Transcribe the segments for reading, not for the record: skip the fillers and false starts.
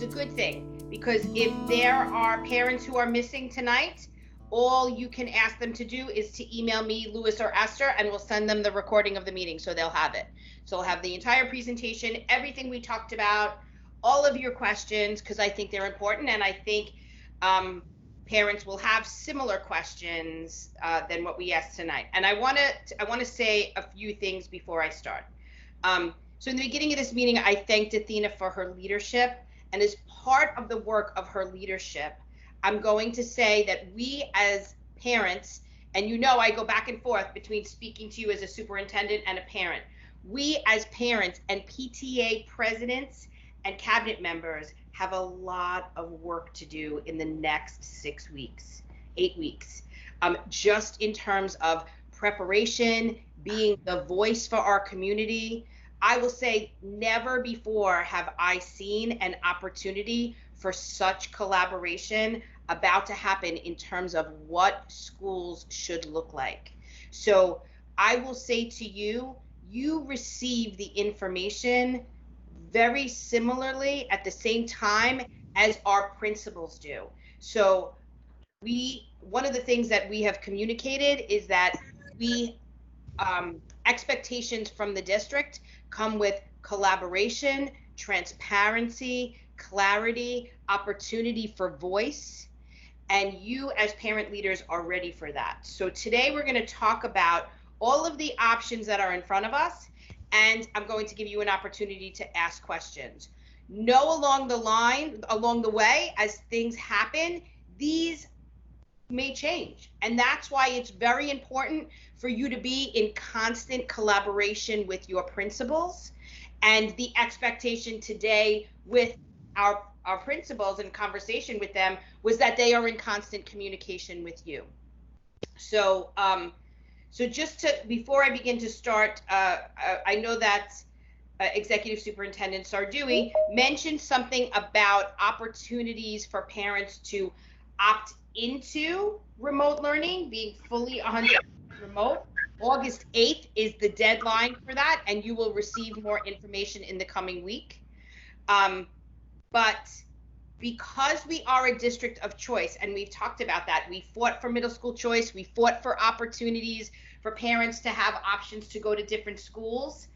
a good thing, because if there are parents who are missing tonight, all you can ask them to do is to email me, Louis or Esther, and we'll send them the recording of the meeting so they'll have it. So we'll have the entire presentation, everything we talked about, all of your questions, because I think they're important, and I think parents will have similar questions than what we asked tonight. And I want to say a few things before I start. So in the beginning of this meeting, I thanked Athena for her leadership, and as part of the work of her leadership, I'm going to say that we as parents, and you know I go back and forth between speaking to you as a superintendent and a parent, we as parents and PTA presidents and cabinet members have a lot of work to do in the next 6 weeks, 8 weeks, just in terms of preparation, being the voice for our community. I will say never before have I seen an opportunity for such collaboration about to happen in terms of what schools should look like. So I will say to you, you receive the information very similarly at the same time as our principals do. So one of the things that we have communicated is that we expectations from the district come with collaboration, transparency, clarity, opportunity for voice, and you as parent leaders are ready for that. So today we're going to talk about all of the options that are in front of us, and I'm going to give you an opportunity to ask questions. Know along the way, as things happen, these may change. And that's why it's very important for you to be in constant collaboration with your principals. And the expectation today with our principals and conversation with them was that they are in constant communication with you. So, so before I begin to start, I know that Executive Superintendent Sardoui mentioned something about opportunities for parents to opt into remote learning, being fully 100% remote. August 8th is the deadline for that, and you will receive more information in the coming week. But because we are a district of choice, and we've talked about that, we fought for middle school choice, we fought for opportunities for parents to have options to go to different schools,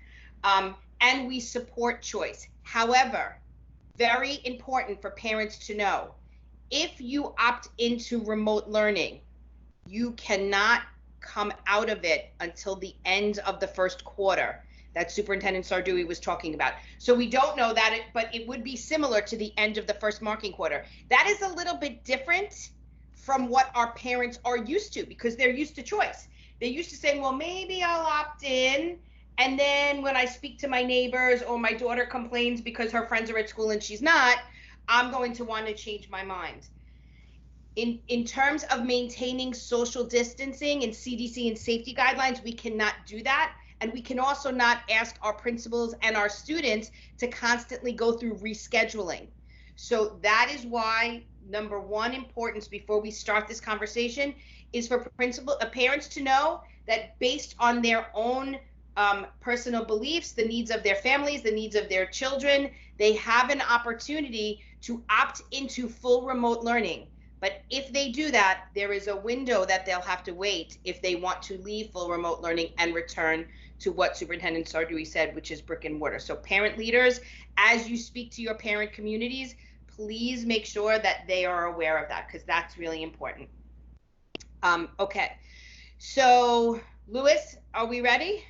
and we support choice. However, very important for parents to know, if you opt into remote learning, you cannot come out of it until the end of the first quarter that Superintendent Sardoui was talking about. So we don't know that, but it would be similar to the end of the first marking quarter. That is a little bit different from what our parents are used to, because they're used to choice. They're used to saying, well, maybe I'll opt in, and then when I speak to my neighbors or my daughter complains because her friends are at school and she's not, I'm going to want to change my mind. In terms of maintaining social distancing and CDC and safety guidelines, we cannot do that. And we can also not ask our principals and our students to constantly go through rescheduling. So that is why number one importance before we start this conversation is for parents to know that based on their own personal beliefs, the needs of their families, the needs of their children, they have an opportunity to opt into full remote learning. But if they do that, there is a window that they'll have to wait if they want to leave full remote learning and return to what Superintendent Sardoui said, which is brick and mortar. So parent leaders, as you speak to your parent communities, please make sure that they are aware of that, because that's really important. Okay, so Louis, are we ready?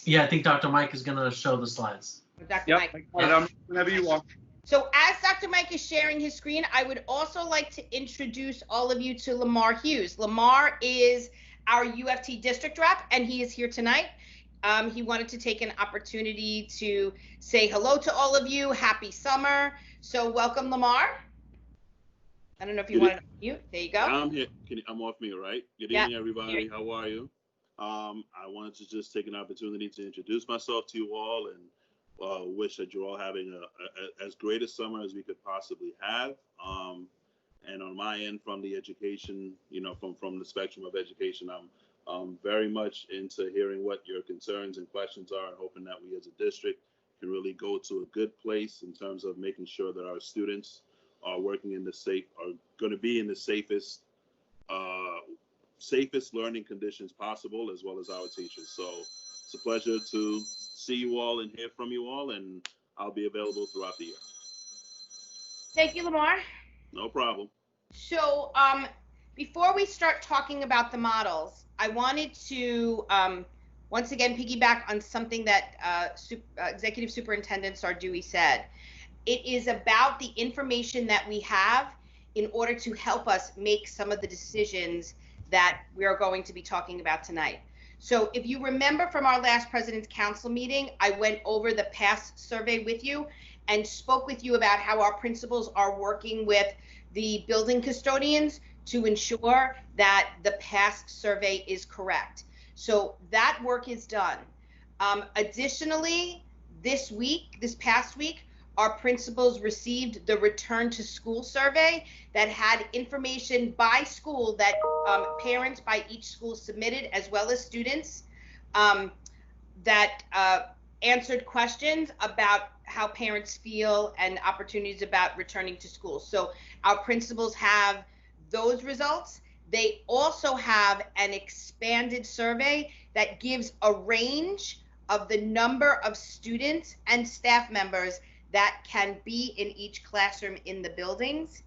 Yeah, I think Dr. Mike is going to show the slides. Dr. Mike. Whenever you want. So as Dr. Mike is sharing his screen, I would also like to introduce all of you to Lamar Hughes. Lamar is our UFT district rep, and he is here tonight. He wanted to take an opportunity to say hello to all of you. Happy summer. So welcome, Lamar. I don't know if you want to mute. There you go. I'm here. I'm off mute, right? Good evening, everybody. How are you? I wanted to just take an opportunity to introduce myself to you all and wish that you're all having as great a summer as we could possibly have. And on my end, from the education, from the spectrum of education, I'm very much into hearing what your concerns and questions are, and hoping that we as a district can really go to a good place in terms of making sure that our students are working in are going to be in the safest learning conditions possible, as well as our teachers. So it's a pleasure to see you all and hear from you all, and I'll be available throughout the year. Thank you, Lamar. No problem. So before we start talking about the models, I wanted to once again piggyback on something that Executive Superintendent Sardui said. It is about the information that we have in order to help us make some of the decisions that we are going to be talking about tonight. So if you remember from our last President's Council meeting, I went over the PASS survey with you and spoke with you about how our principals are working with the building custodians to ensure that the PASS survey is correct. So that work is done. Additionally, this past week, our principals received the return to school survey that had information by school that parents by each school submitted, as well as students, that answered questions about how parents feel and opportunities about returning to school. So our principals have those results. They also have an expanded survey that gives a range of the number of students and staff members that can be in each classroom in the buildings.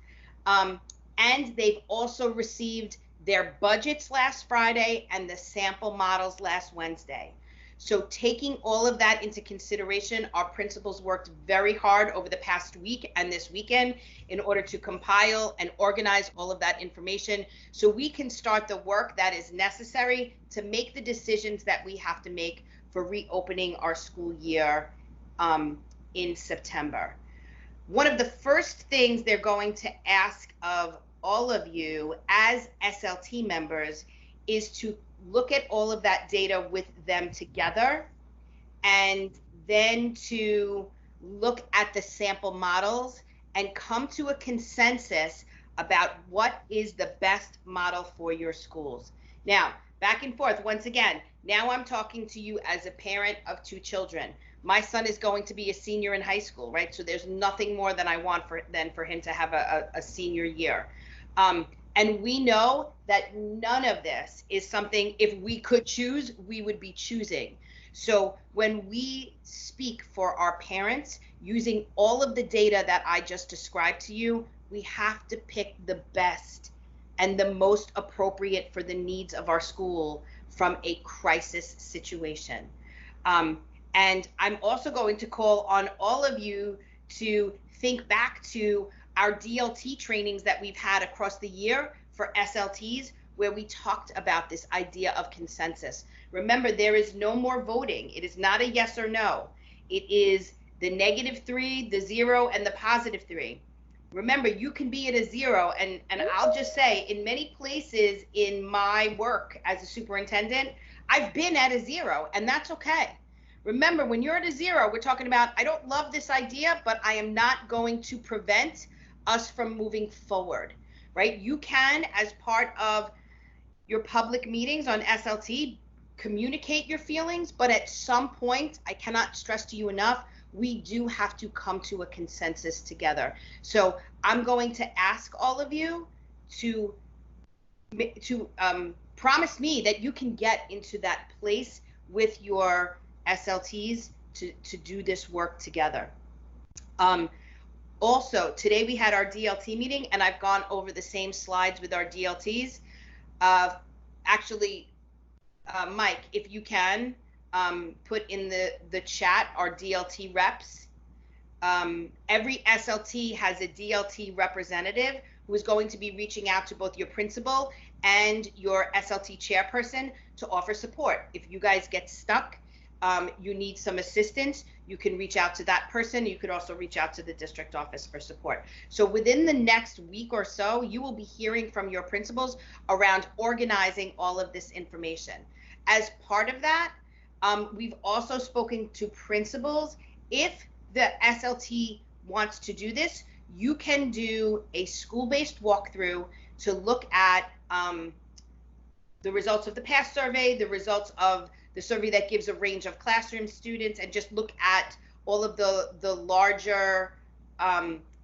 And they've also received their budgets last Friday and the sample models last Wednesday. So taking all of that into consideration, our principals worked very hard over the past week and this weekend in order to compile and organize all of that information so we can start the work that is necessary to make the decisions that we have to make for reopening our school year in September. One of the first things they're going to ask of all of you as SLT members is to look at all of that data with them together, and then to look at the sample models and come to a consensus about what is the best model for your schools. Now, back and forth, once again, now I'm talking to you as a parent of 2 children. My son is going to be a senior in high school, right? So there's nothing more than I want than for him to have a senior year. And we know that none of this is something, if we could choose, we would be choosing. So when we speak for our parents, using all of the data that I just described to you, we have to pick the best and the most appropriate for the needs of our school from a crisis situation. And I'm also going to call on all of you to think back to our DLT trainings that we've had across the year for SLTs, where we talked about this idea of consensus. Remember, there is no more voting. It is not a yes or no. It is the -3, the 0, and the +3. Remember, you can be at a 0, and I'll just say, in many places in my work as a superintendent, I've been at a 0, and that's okay. Remember, when you're at a 0, we're talking about, I don't love this idea, but I am not going to prevent us from moving forward, right? You can, as part of your public meetings on SLT, communicate your feelings, but at some point, I cannot stress to you enough, we do have to come to a consensus together. So I'm going to ask all of you to promise me that you can get into that place with your SLTs to do this work together. Also, today we had our DLT meeting, and I've gone over the same slides with our DLTs. Actually, Mike, if you can, put in the chat our DLT reps. Every SLT has a DLT representative who is going to be reaching out to both your principal and your SLT chairperson to offer support. If you guys get stuck, you need some assistance, you can reach out to that person. You could also reach out to the district office for support. So within the next week or so, you will be hearing from your principals around organizing all of this information. As part of that, we've also spoken to principals. If the SLT wants to do this, you can do a school-based walkthrough to look at the results of the PASS survey, the results of the survey that gives a range of classroom students, and just look at all of the larger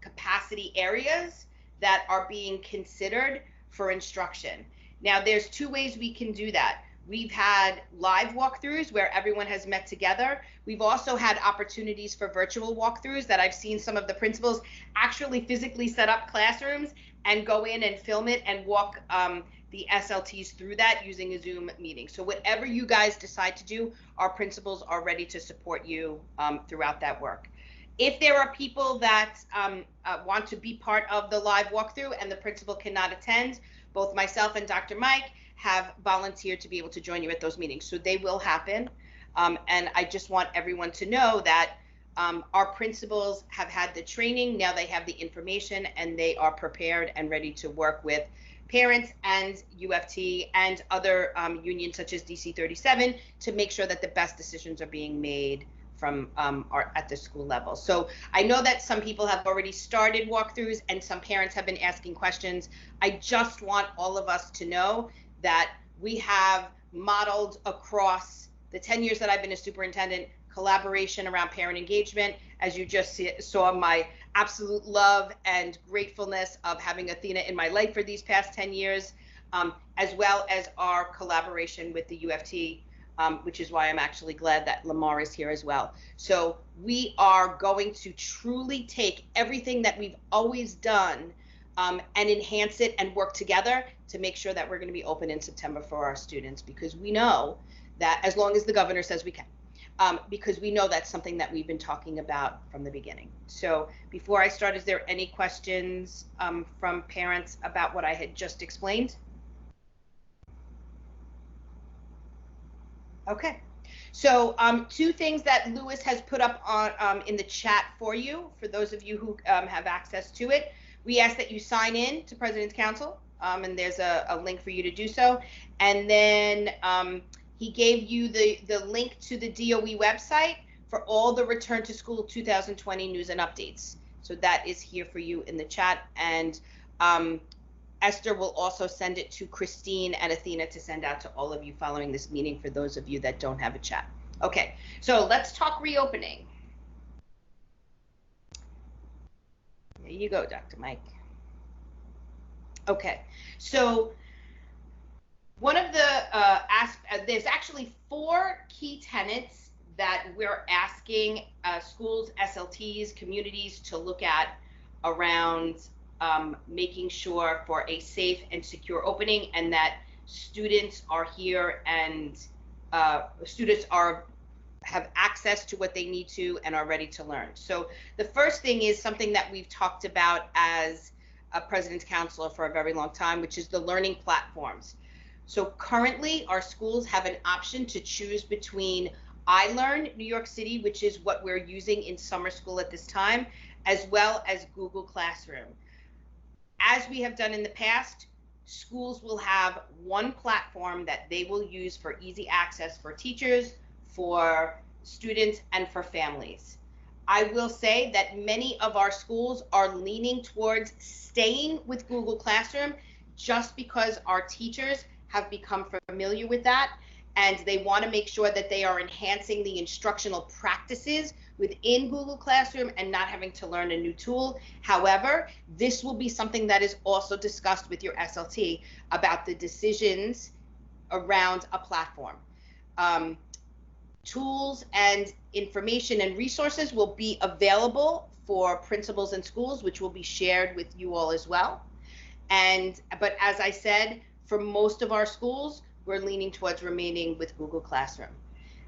capacity areas that are being considered for instruction. Now, there's two ways we can do that. We've had live walkthroughs where everyone has met together. We've also had opportunities for virtual walkthroughs that I've seen some of the principals actually physically set up classrooms and go in and film it and walk the SLTs through that using a Zoom meeting. So whatever you guys decide to do, our principals are ready to support you throughout that work. If there are people that want to be part of the live walkthrough and the principal cannot attend, both myself and Dr. Mike have volunteered to be able to join you at those meetings. So they will happen. And I just want everyone to know that our principals have had the training, now they have the information, and they are prepared and ready to work with parents and UFT and other unions such as DC 37 to make sure that the best decisions are being made from at the school level. So I know that some people have already started walkthroughs and some parents have been asking questions. I just want all of us to know that we have modeled across the 10 years that I've been a superintendent, collaboration around parent engagement. As you just saw, my absolute love and gratefulness of having Athena in my life for these past 10 years, as well as our collaboration with the UFT, which is why I'm actually glad that Lamar is here as well. So we are going to truly take everything that we've always done and enhance it and work together to make sure that we're going to be open in September for our students, because we know that as long as the governor says we can, because we know that's something that we've been talking about from the beginning. So before I start, is there any questions from parents about what I had just explained? Okay, so two things that Lewis has put up on in the chat for you, for those of you who have access to it. We ask that you sign in to President's Council, and there's a link for you to do so. And then he gave you the link to the DOE website for all the Return to School 2020 news and updates. So that is here for you in the chat. And Esther will also send it to Christine and Athena to send out to all of you following this meeting for those of you that don't have a chat. Okay, so let's talk reopening. There you go, Dr. Mike. Okay, so one of the there's actually 4 key tenets that we're asking schools, SLTs, communities to look at around making sure for a safe and secure opening, and that students are here and students have access to what they need to and are ready to learn. So the first thing is something that we've talked about as a President's Counselor for a very long time, which is the learning platforms. So currently our schools have an option to choose between iLearn New York City, which is what we're using in summer school at this time, as well as Google Classroom. As we have done in the past, schools will have one platform that they will use for easy access for teachers, for students, and for families. I will say that many of our schools are leaning towards staying with Google Classroom just because our teachers have become familiar with that, and they want to make sure that they are enhancing the instructional practices within Google Classroom and not having to learn a new tool. However, this will be something that is also discussed with your SLT about the decisions around a platform. Tools and information and resources will be available for principals and schools, which will be shared with you all as well. But as I said, for most of our schools, we're leaning towards remaining with Google Classroom.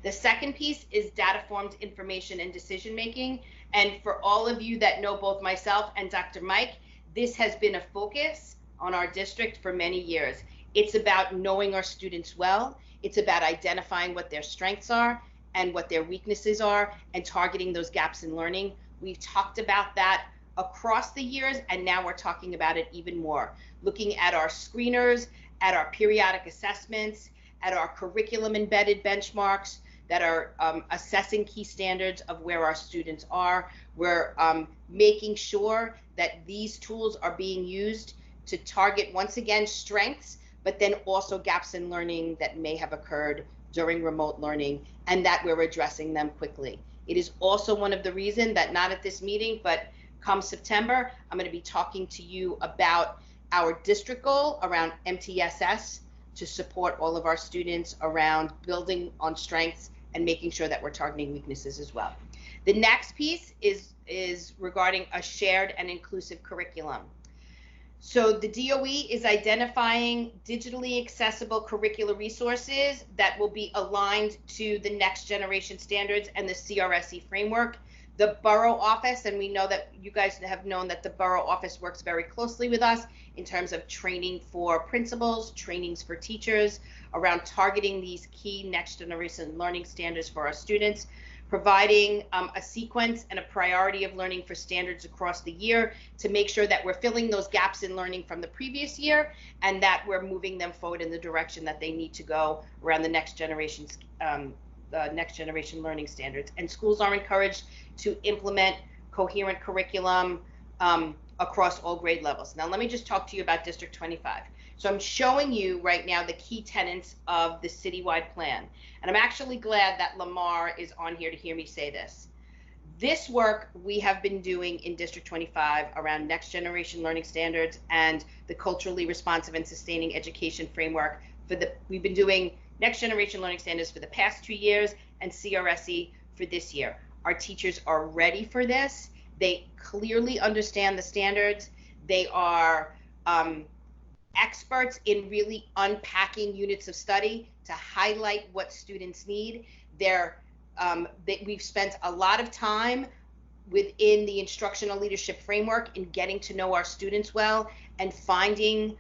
The second piece is data-formed information and decision-making. And for all of you that know both myself and Dr. Mike, this has been a focus on our district for many years. It's about knowing our students well. It's about identifying what their strengths are and what their weaknesses are and targeting those gaps in learning. We've talked about that across the years, and now we're talking about it even more. Looking at our screeners, at our periodic assessments, at our curriculum embedded benchmarks that are assessing key standards of where our students are. We're making sure that these tools are being used to target, once again, strengths, but then also gaps in learning that may have occurred during remote learning, and that we're addressing them quickly. It is also one of the reasons that, not at this meeting, but come September, I'm going to be talking to you about our district goal around MTSS to support all of our students around building on strengths and making sure that we're targeting weaknesses as well. The next piece is regarding a shared and inclusive curriculum. So the DOE is identifying digitally accessible curricular resources that will be aligned to the next generation standards and the CRSE framework. The borough office, and we know that you guys have known that the borough office works very closely with us in terms of training for principals, trainings for teachers around targeting these key next generation learning standards for our students, providing a sequence and a priority of learning for standards across the year to make sure that we're filling those gaps in learning from the previous year and that we're moving them forward in the direction that they need to go around the next generation learning standards. And schools are encouraged to implement coherent curriculum across all grade levels. Now, let me just talk to you about District 25. So I'm showing you right now the key tenets of the citywide plan. And I'm actually glad that Lamar is on here to hear me say this. This work we have been doing in District 25 around next generation learning standards and the culturally responsive and sustaining education framework we've been doing next generation learning standards for the past 2 years and CRSE for this year. Our teachers are ready for this. They clearly understand the standards. They are experts in really unpacking units of study to highlight what students need. We've spent a lot of time within the instructional leadership framework in getting to know our students well and finding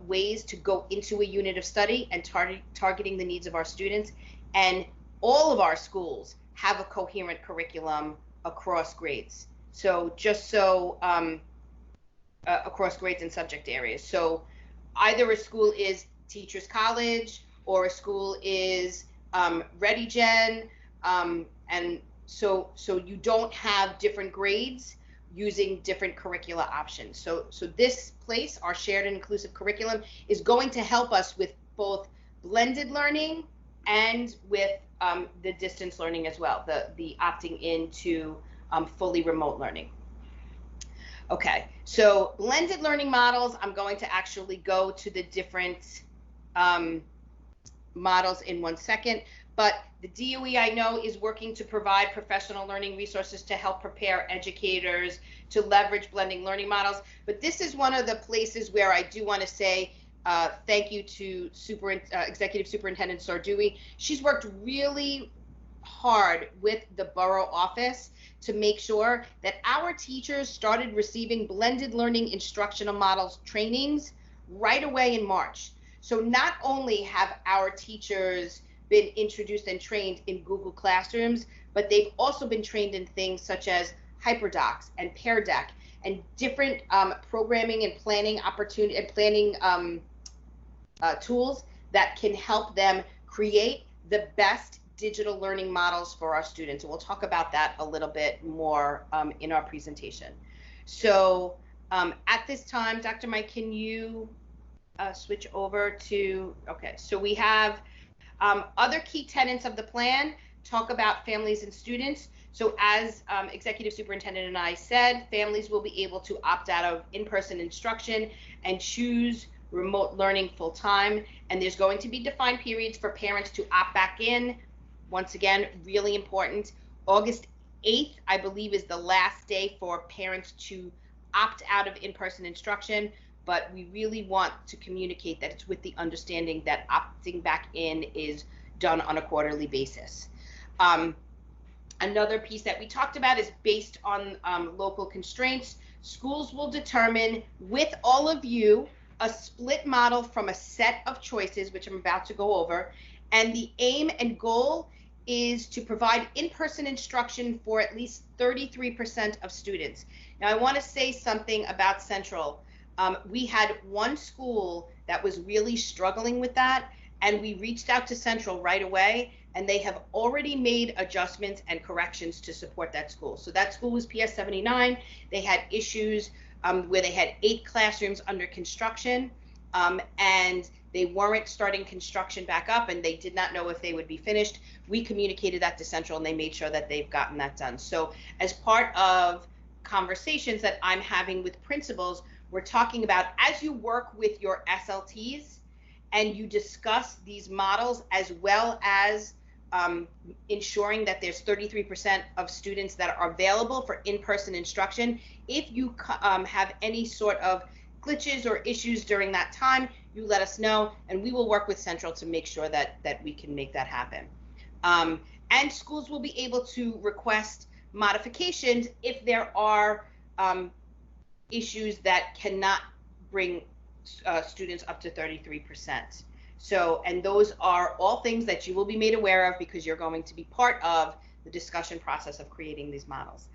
ways to go into a unit of study and targeting the needs of our students. And all of our schools have a coherent curriculum across grades. So across grades and subject areas. So either a school is Teachers College or a school is ReadyGen, and so you don't have different grades using different curricula options. So this place, our shared and inclusive curriculum, is going to help us with both blended learning and with the distance learning as well, the opting into fully remote learning. Okay, so blended learning models, I'm going to actually go to the different models in 1 second, but the DOE I know is working to provide professional learning resources to help prepare educators to leverage blending learning models. But this is one of the places where I do want to say thank you to Executive Superintendent Sardui. She's worked really hard with the borough office to make sure that our teachers started receiving blended learning instructional models trainings right away in March. So not only have our teachers been introduced and trained in Google Classrooms, but they've also been trained in things such as HyperDocs and Pear Deck and different programming and planning tools that can help them create the best digital learning models for our students. And we'll talk about that a little bit more in our presentation. So at this time, Dr. Mike, can you switch over to, okay, so we have other key tenets of the plan, talk about families and students. So as Executive Superintendent and I said, families will be able to opt out of in-person instruction and choose remote learning full-time. And there's going to be defined periods for parents to opt back in. Once again, really important. August 8th, I believe, is the last day for parents to opt out of in-person instruction, but we really want to communicate that it's with the understanding that opting back in is done on a quarterly basis. Another piece that we talked about is based on local constraints. Schools will determine with all of you a split model from a set of choices, which I'm about to go over, and the aim and goal is to provide in-person instruction for at least 33% of students. Now, I want to say something about Central. We had one school that was really struggling with that, and we reached out to Central right away, and they have already made adjustments and corrections to support that school. So that school was PS 79. They had issues where they had 8 classrooms under construction. and they weren't starting construction back up, and they did not know if they would be finished. We communicated that to Central, and they made sure that they've gotten that done. So as part of conversations that I'm having with principals, we're talking about, as you work with your SLTs and you discuss these models, as well as ensuring that there's 33% of students that are available for in-person instruction. If you have any sort of glitches or issues during that time, you let us know, and we will work with Central to make sure that we can make that happen. And schools will be able to request modifications if there are issues that cannot bring students up to 33%. So, and those are all things that you will be made aware of, because you're going to be part of the discussion process of creating these models.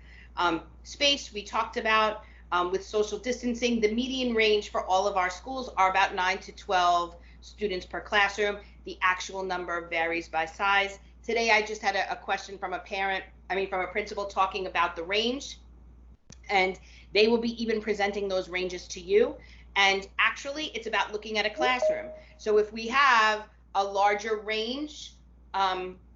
Space, we talked about. With social distancing, the median range for all of our schools are about 9 to 12 students per classroom. The actual number varies by size. Today, I just had a question from a principal talking about the range, and they will be even presenting those ranges to you. And actually, it's about looking at a classroom. So if we have a larger range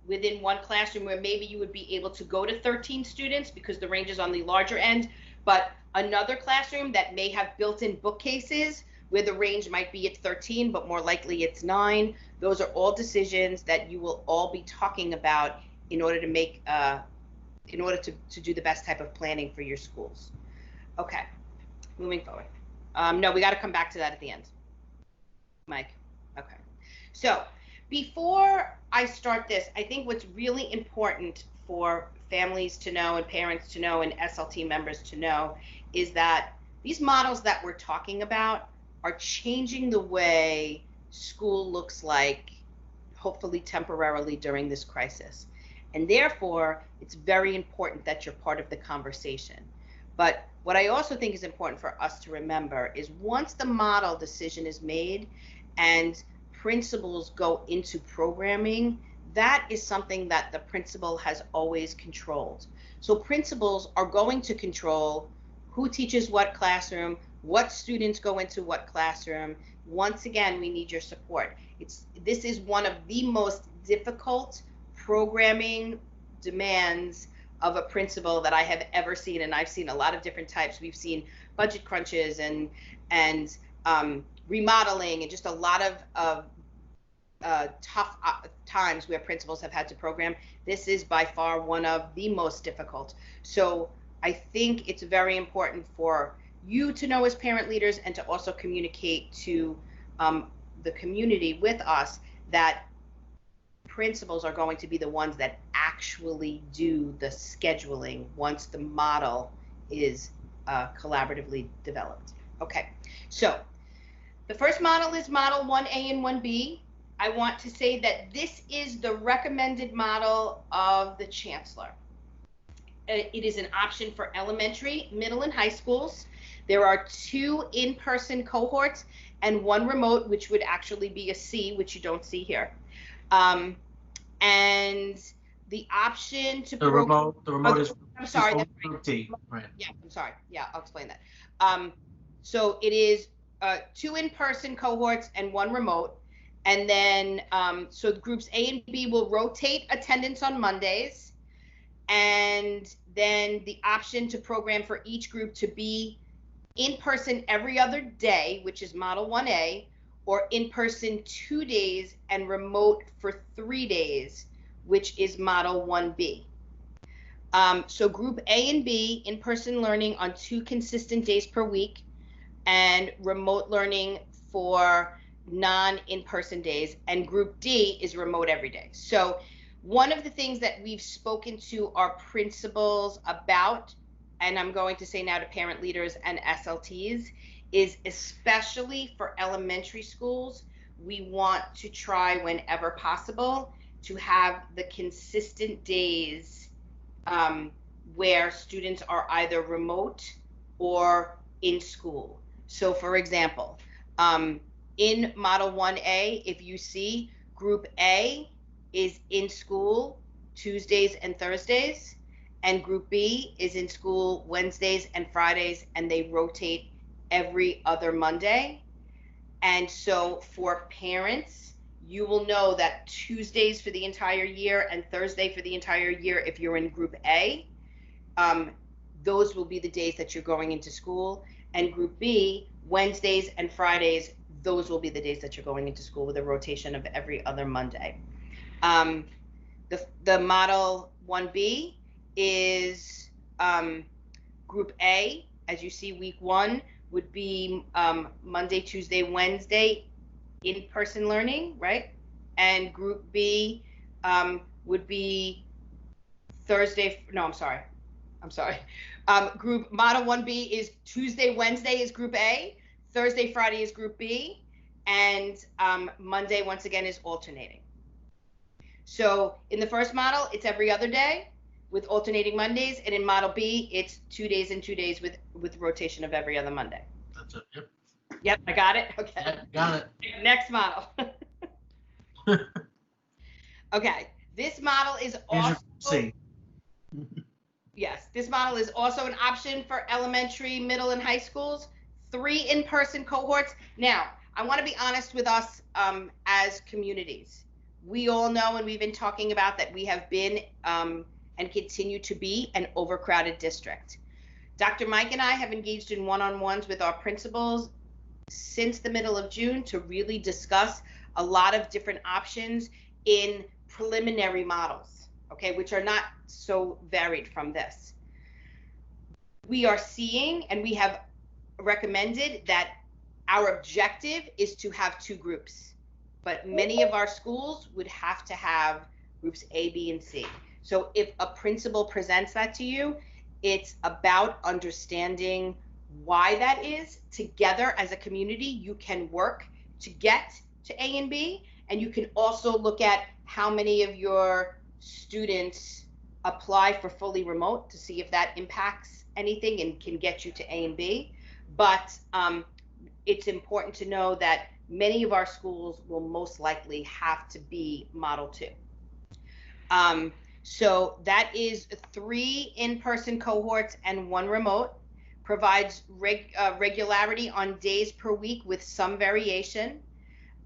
within one classroom, where maybe you would be able to go to 13 students because the range is on the larger end, but another classroom that may have built-in bookcases where the range might be at 13, but more likely it's 9. Those are all decisions that you will all be talking about in order to make, in order to do the best type of planning for your schools. Okay, moving forward. No, we got to come back to that at the end. Mike, okay. So before I start this, I think what's really important for families to know and parents to know and SLT members to know is that these models that we're talking about are changing the way school looks like, hopefully temporarily, during this crisis. And therefore, it's very important that you're part of the conversation. But what I also think is important for us to remember is, once the model decision is made and principals go into programming, that is something that the principal has always controlled. So principals are going to control who teaches what classroom, what students go into what classroom. Once again, we need your support. This is one of the most difficult programming demands of a principal that I have ever seen, and I've seen a lot of different types. We've seen budget crunches and remodeling, and just a lot of tough times where principals have had to program. This is by far one of the most difficult. So I think it's very important for you to know as parent leaders, and to also communicate to the community with us that principals are going to be the ones that actually do the scheduling once the model is collaboratively developed. Okay, so the first model is model 1A and 1B. I want to say that this is the recommended model of the chancellor. It is an option for elementary, middle, and high schools. There are 2 in-person cohorts and 1 remote, which would actually be a C, which you don't see here. And the option to the remote is. I'm sorry. That's right. Right. Yeah, I'm sorry. Yeah, I'll explain that. So it is 2 in-person cohorts and 1 remote. And then, so groups A and B will rotate attendance on Mondays. And then the option to program for each group to be in person every other day, which is model 1A, or in person 2 days and remote for 3 days, which is model 1B. So group A and B, in-person learning on 2 consistent days per week, and remote learning for non-in-person days, and group D is remote every day. So one of the things that we've spoken to our principals about, and I'm going to say now to parent leaders and SLTs, is especially for elementary schools, we want to try whenever possible to have the consistent days where students are either remote or in school. So for example, in model 1A, if you see, group A is in school Tuesdays and Thursdays, and group B is in school Wednesdays and Fridays, and they rotate every other Monday. And so for parents, you will know that Tuesdays for the entire year and Thursday for the entire year, if you're in Group A, those will be the days that you're going into school. And Group B, Wednesdays and Fridays, those will be the days that you're going into school with a rotation of every other Monday. The Model 1B is Group A. As you see, week 1 would be Monday, Tuesday, Wednesday, in-person learning, right? And Group B would be Thursday. No, I'm sorry. Group Model 1B is Tuesday, Wednesday is Group A, Thursday, Friday is Group B, and Monday, once again, is alternating. So in the first model, it's every other day with alternating Mondays, and in Model B, it's 2 days and 2 days with rotation of every other Monday. That's it. Yep. Yep, I got it. Okay. Yep, got it. Next model. Okay, this model is also. Yes, this model is also an option for elementary, middle, and high schools. 3 in-person cohorts. Now, I want to be honest with us as communities. We all know, and we've been talking about that we have been and continue to be an overcrowded district. Dr. Mike and I have engaged in one-on-ones with our principals since the middle of June to really discuss a lot of different options in preliminary models, okay, which are not so varied from this. We are seeing, and we have recommended that our objective is to have 2 groups, but many of our schools would have to have groups A, B, and C. So if a principal presents that to you, it's about understanding why that is. Together as a community, you can work to get to A and B, and you can also look at how many of your students apply for fully remote to see if that impacts anything and can get you to A and B. But it's important to know that many of our schools will most likely have to be Model 2. So that is 3 in-person cohorts and 1 remote, provides regularity on days per week with some variation.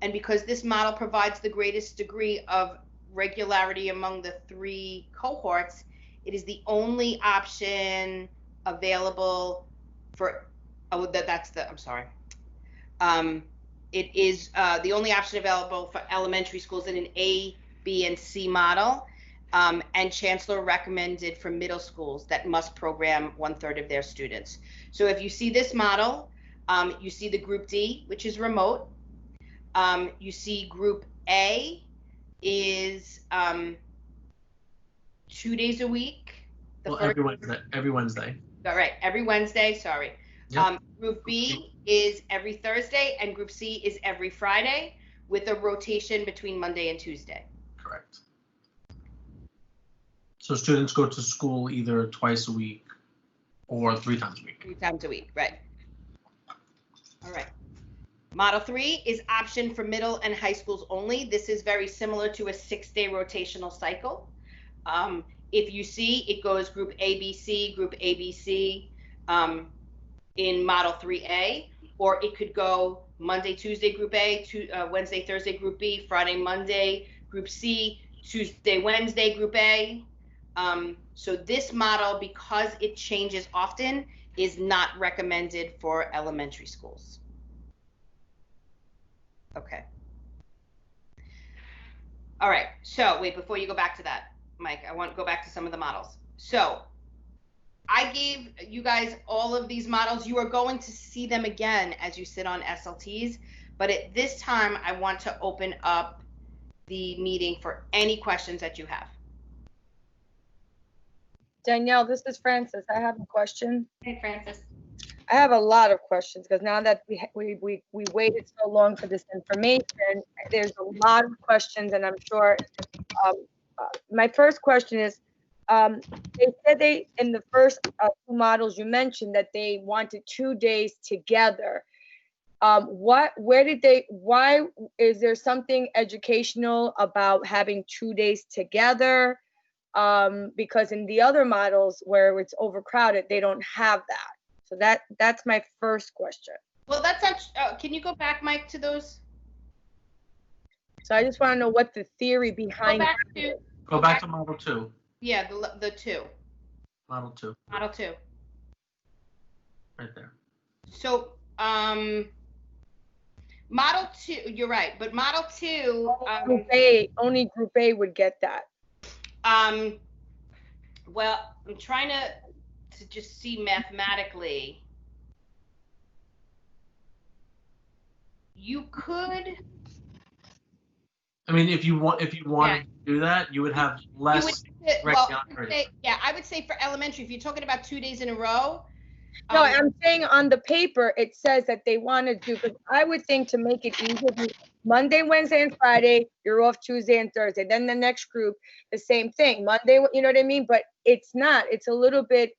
And because this model provides the greatest degree of regularity among the 3 cohorts, it is the only option available for, it is the only option available for elementary schools in an A, B, and C model. And Chancellor recommended for middle schools that must program 1/3 of their students. So if you see this model, you see the Group D, which is remote. You see Group A is 2 days a week. Every Wednesday. All right, every Wednesday, sorry. Yep. Group B is every Thursday, and Group C is every Friday with a rotation between Monday and Tuesday. Correct. So students go to school either twice a week or 3 times a week. 3 times a week, right. All right. Model 3 is option for middle and high schools only. This is very similar to a 6-day rotational cycle. If you see, it goes Group ABC, Group ABC in Model 3A, or it could go Monday, Tuesday, Group A, Wednesday, Thursday, Group B, Friday, Monday, Group C, Tuesday, Wednesday, Group A. So this model, because it changes often, is not recommended for elementary schools. Okay. All right, so wait, before you go back to that, Mike, I want to go back to some of the models. So I gave you guys all of these models. You are going to see them again as you sit on SLTs, but at this time, I want to open up the meeting for any questions that you have. Danielle, this is Francis. I have a question. Hey, Francis. I have a lot of questions because now that we waited so long for this information, there's a lot of questions, and I'm sure my first question is, they said in the first 2 models you mentioned that they wanted 2 days together. Why is there something educational about having 2 days together? Because in the other models where it's overcrowded, they don't have that. So that's my first question. Well, that's not, can you go back, Mike, to those? So I just want to know what the theory Go behind back that to, is. Go back to model 2. yeah, the two, Model 2, model 2. right there. So, model 2, you're right, but model 2, Only group A would get that. well, I'm trying to just see mathematically. You could, I mean, if you wanted to do that, you would have less regularity. I would say for elementary, if you're talking about 2 days in a row. No, I'm saying on the paper, it says that they want to do, because I would think to make it easier, Monday, Wednesday, and Friday, you're off Tuesday and Thursday. Then the next group, the same thing. Monday, you know what I mean? But it's not. It's a little bit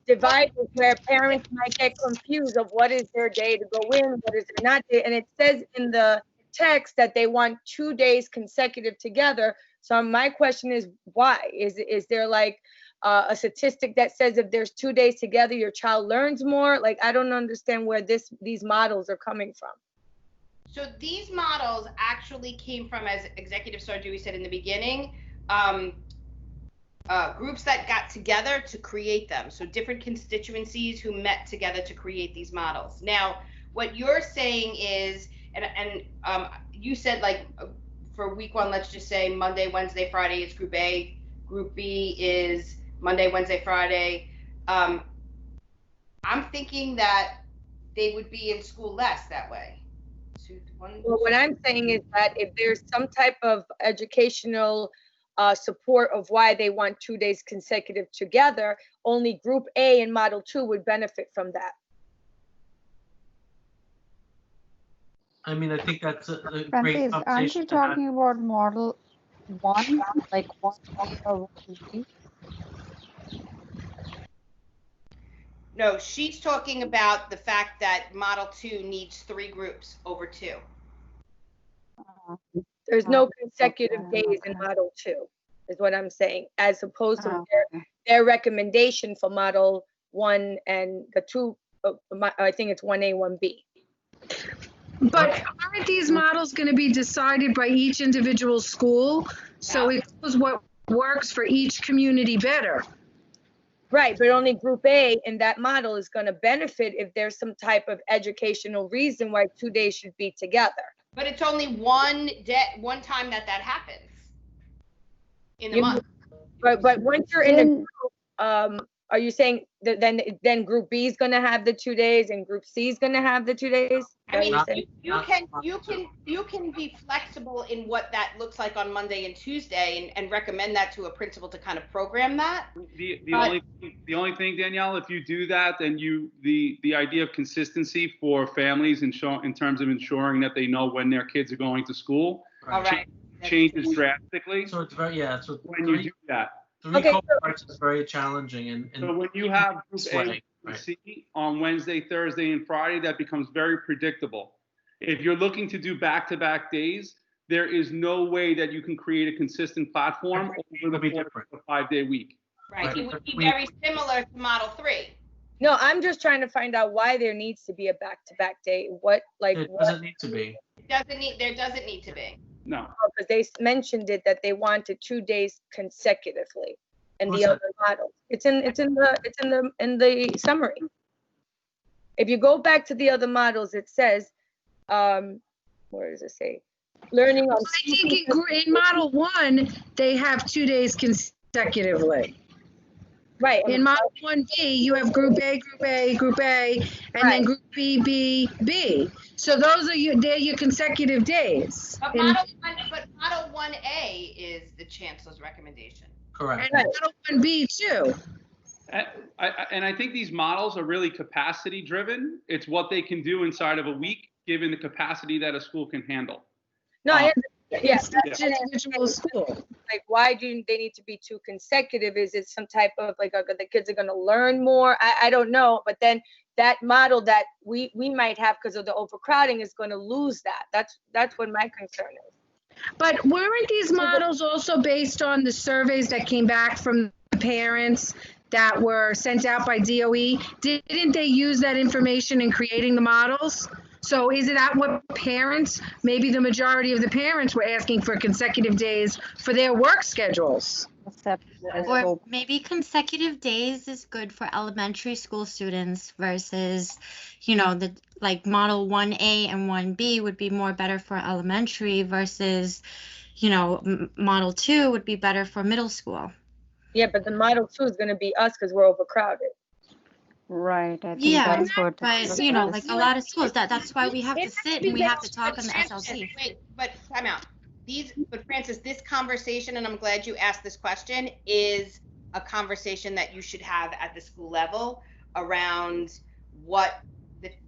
divided where parents might get confused of what is their day to go in, what is their not day. And it says in the text that they want 2 days consecutive together. So my question is, why? Is there like a statistic that says if there's 2 days together, your child learns more? Like, I don't understand where these models are coming from. So these models actually came from, as Executive Sarjui said in the beginning, groups that got together to create them. So different constituencies who met together to create these models. Now, what you're saying is, and you said like for week 1, let's just say Monday, Wednesday, Friday is group A. Group B is Monday, Wednesday, Friday. I'm thinking that they would be in school less that way. Well, what I'm saying is that if there's some type of educational support of why they want 2 days consecutive together, only group A in model 2 would benefit from that. I mean, I think that's a great Francis, conversation. aren't you talking about model 1, like 1A or 1B? No, she's talking about the fact that model 2 needs 3 groups over 2. There's no consecutive days in model 2, is what I'm saying, as opposed to their recommendation for model 1 and the 2, I think it's 1A, 1B. But aren't these models going to be decided by each individual school? So it was what works for each community better. Right, but only group A in that model is going to benefit if there's some type of educational reason why 2 days should be together. But it's only one time that happens in the month. But once you're in a group, are you saying that then group B is going to have the 2 days and group C is going to have the 2 days? I mean, you can be flexible in what that looks like on Monday and Tuesday and recommend that to a principal to kind of program that. The only thing, Danielle, if you do that, then the idea of consistency for families in terms of ensuring that they know when their kids are going to school changes drastically. So it's very, so when you do that. 3 cohorts is very challenging. And so when you have group A right. C on Wednesday, Thursday, and Friday, that becomes very predictable. If you're looking to do back-to-back days, there is no way that you can create a consistent platform over the course of a 5-day week. Right, it would be very similar to Model 3. No, I'm just trying to find out why there needs to be a back-to-back day. Doesn't need to be. There doesn't need to be. No. Because they mentioned it that they wanted 2 days consecutively, and the other model. It's in the summary. If you go back to the other models, it says, where does it say? Learning on. I think in model 1 they have 2 days consecutively. Right. In model 1B, you have group A, and then group B. So those are they're your consecutive days. But model 1A is the chancellor's recommendation. Correct. And model 1B too. And I think these models are really capacity driven. It's what they can do inside of a week, given the capacity that a school can handle. No, Yes, that's an individual school. Like, why do they need to be 2 consecutive? Is it some type of like the kids are going to learn more? I don't know. But then that model that we might have because of the overcrowding is going to lose that. That's what my concern is. But weren't these models also based on the surveys that came back from the parents that were sent out by DOE, didn't they use that information in creating the models? So is it at what parents, maybe the majority of the parents were asking for consecutive days for their work schedules? Or maybe consecutive days is good for elementary school students versus, the like model 1A and 1B would be more better for elementary versus, model 2 would be better for middle school. Yeah, but the model 2 is going to be us because we're overcrowded. Right. I think Yeah, that's what. but like a lot of schools, that's why we have to sit and we have to talk on the SLT. Wait, but time out. But Francis, this conversation, and I'm glad you asked this question, is a conversation that you should have at the school level around what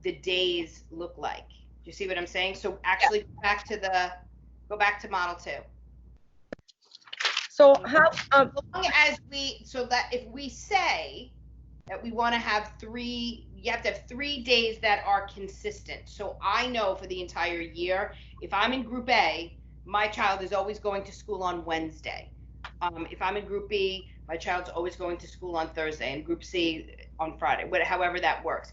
the days look like. Do you see what I'm saying? So actually, go back to model 2. So how? As long as if we say that we want to have you have to have 3 days that are consistent. So I know for the entire year, if I'm in Group A, my child is always going to school on Wednesday. If I'm in Group B, my child's always going to school on Thursday, and Group C on Friday, however that works.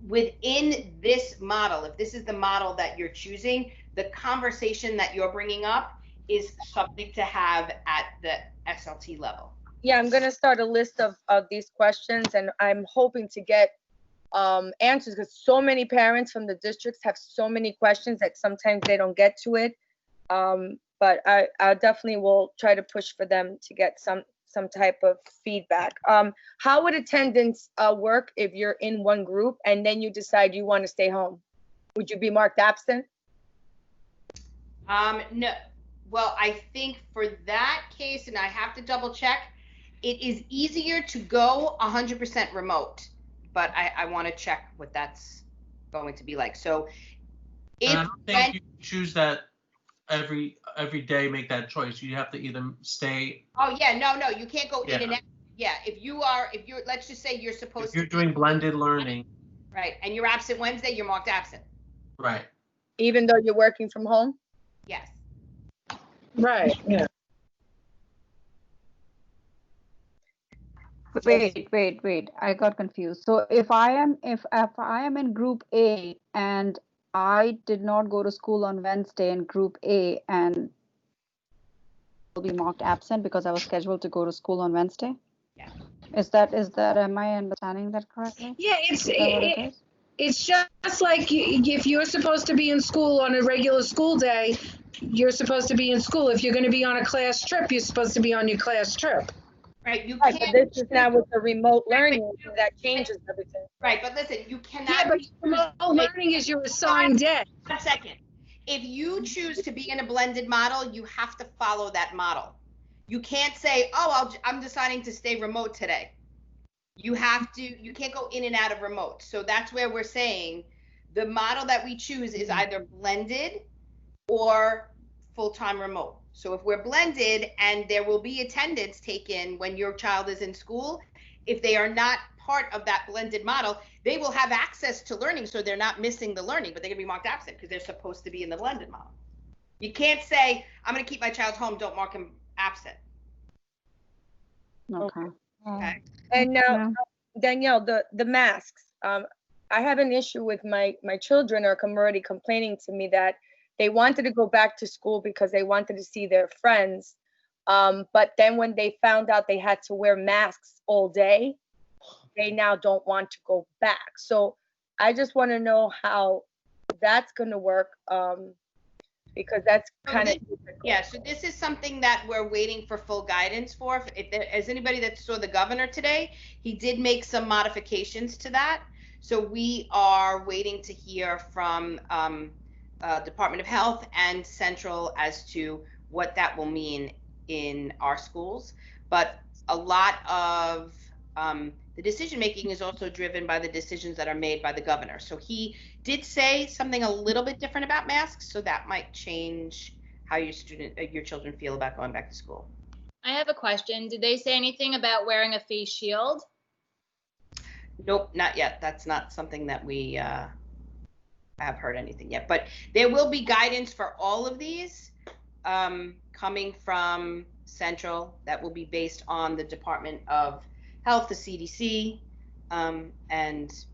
Within this model, if this is the model that you're choosing, the conversation that you're bringing up is something to have at the SLT level. Yeah, I'm going to start a list of these questions, and I'm hoping to get answers because so many parents from the districts have so many questions that sometimes they don't get to it. But I definitely will try to push for them to get some type of feedback. How would attendance work if you're in one group and then you decide you want to stay home? Would you be marked absent? No. Well, I think for that case, and I have to double check, it is easier to go 100% remote, but I want to check what that's going to be like. So if I don't think you choose that every day, make that choice. You have to either stay. Oh yeah, no, you can't go in and out. Yeah, if you're, let's just say you're supposed to. If you're doing blended learning. Right, and you're absent Wednesday, you're marked absent. Right. Even though you're working from home? Yes. Right, yeah. Wait. I got confused. So if I am in Group A and I did not go to school on Wednesday in Group A and will be marked absent because I was scheduled to go to school on Wednesday? Yeah. Is that am I understanding that correctly? Yeah, it's just like if you're supposed to be in school on a regular school day, you're supposed to be in school. If you're going to be on a class trip, you're supposed to be on your class trip. Right, you can't. But this is now with the remote learning that changes everything. Right, but listen, you cannot. Yeah, but remote learning is your assigned day. 1 second. If you choose to be in a blended model, you have to follow that model. You can't say, I'm deciding to stay remote today. You can't go in and out of remote. So that's where we're saying the model that we choose is either blended or full-time remote. So if we're blended and there will be attendance taken when your child is in school, if they are not part of that blended model, they will have access to learning, so they're not missing the learning, but they're going to be marked absent because they're supposed to be in the blended model. You can't say, I'm going to keep my child home, don't mark him absent. Okay. Okay. And now, Danielle, the masks. I have an issue with my children are already complaining to me that they wanted to go back to school because they wanted to see their friends. But then when they found out they had to wear masks all day, they now don't want to go back. So I just want to know how that's going to work, because that's kind of difficult. Yeah, so this is something that we're waiting for full guidance for. As anybody that saw the governor today, he did make some modifications to that. So we are waiting to hear from Department of Health and Central as to what that will mean in our schools. But a lot of the decision making is also driven by the decisions that are made by the governor. So he did say something a little bit different about masks, so that might change how your children feel about going back to school. I have a question. Did they say anything about wearing a face shield? Nope, not yet. That's not something that we have heard anything yet. But there will be guidance for all of these coming from Central that will be based on the Department of Health, the CDC, and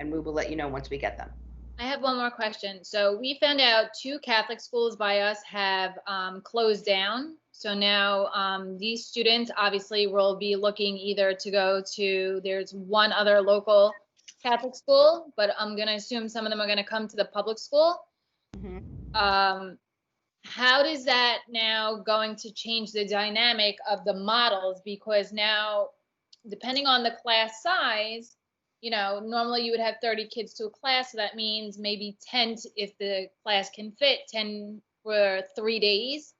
we will let you know once we get them. I have one more question. So we found out 2 Catholic schools by us have closed down. So now these students obviously will be looking either to go to, there's one other local Catholic school, but I'm going to assume some of them are going to come to the public school. Mm-hmm. How does that now going to change the dynamic of the models? Because now, depending on the class size, you know, normally you would have 30 kids to a class, so that means maybe 10 if the class can fit, 10 for 3 days.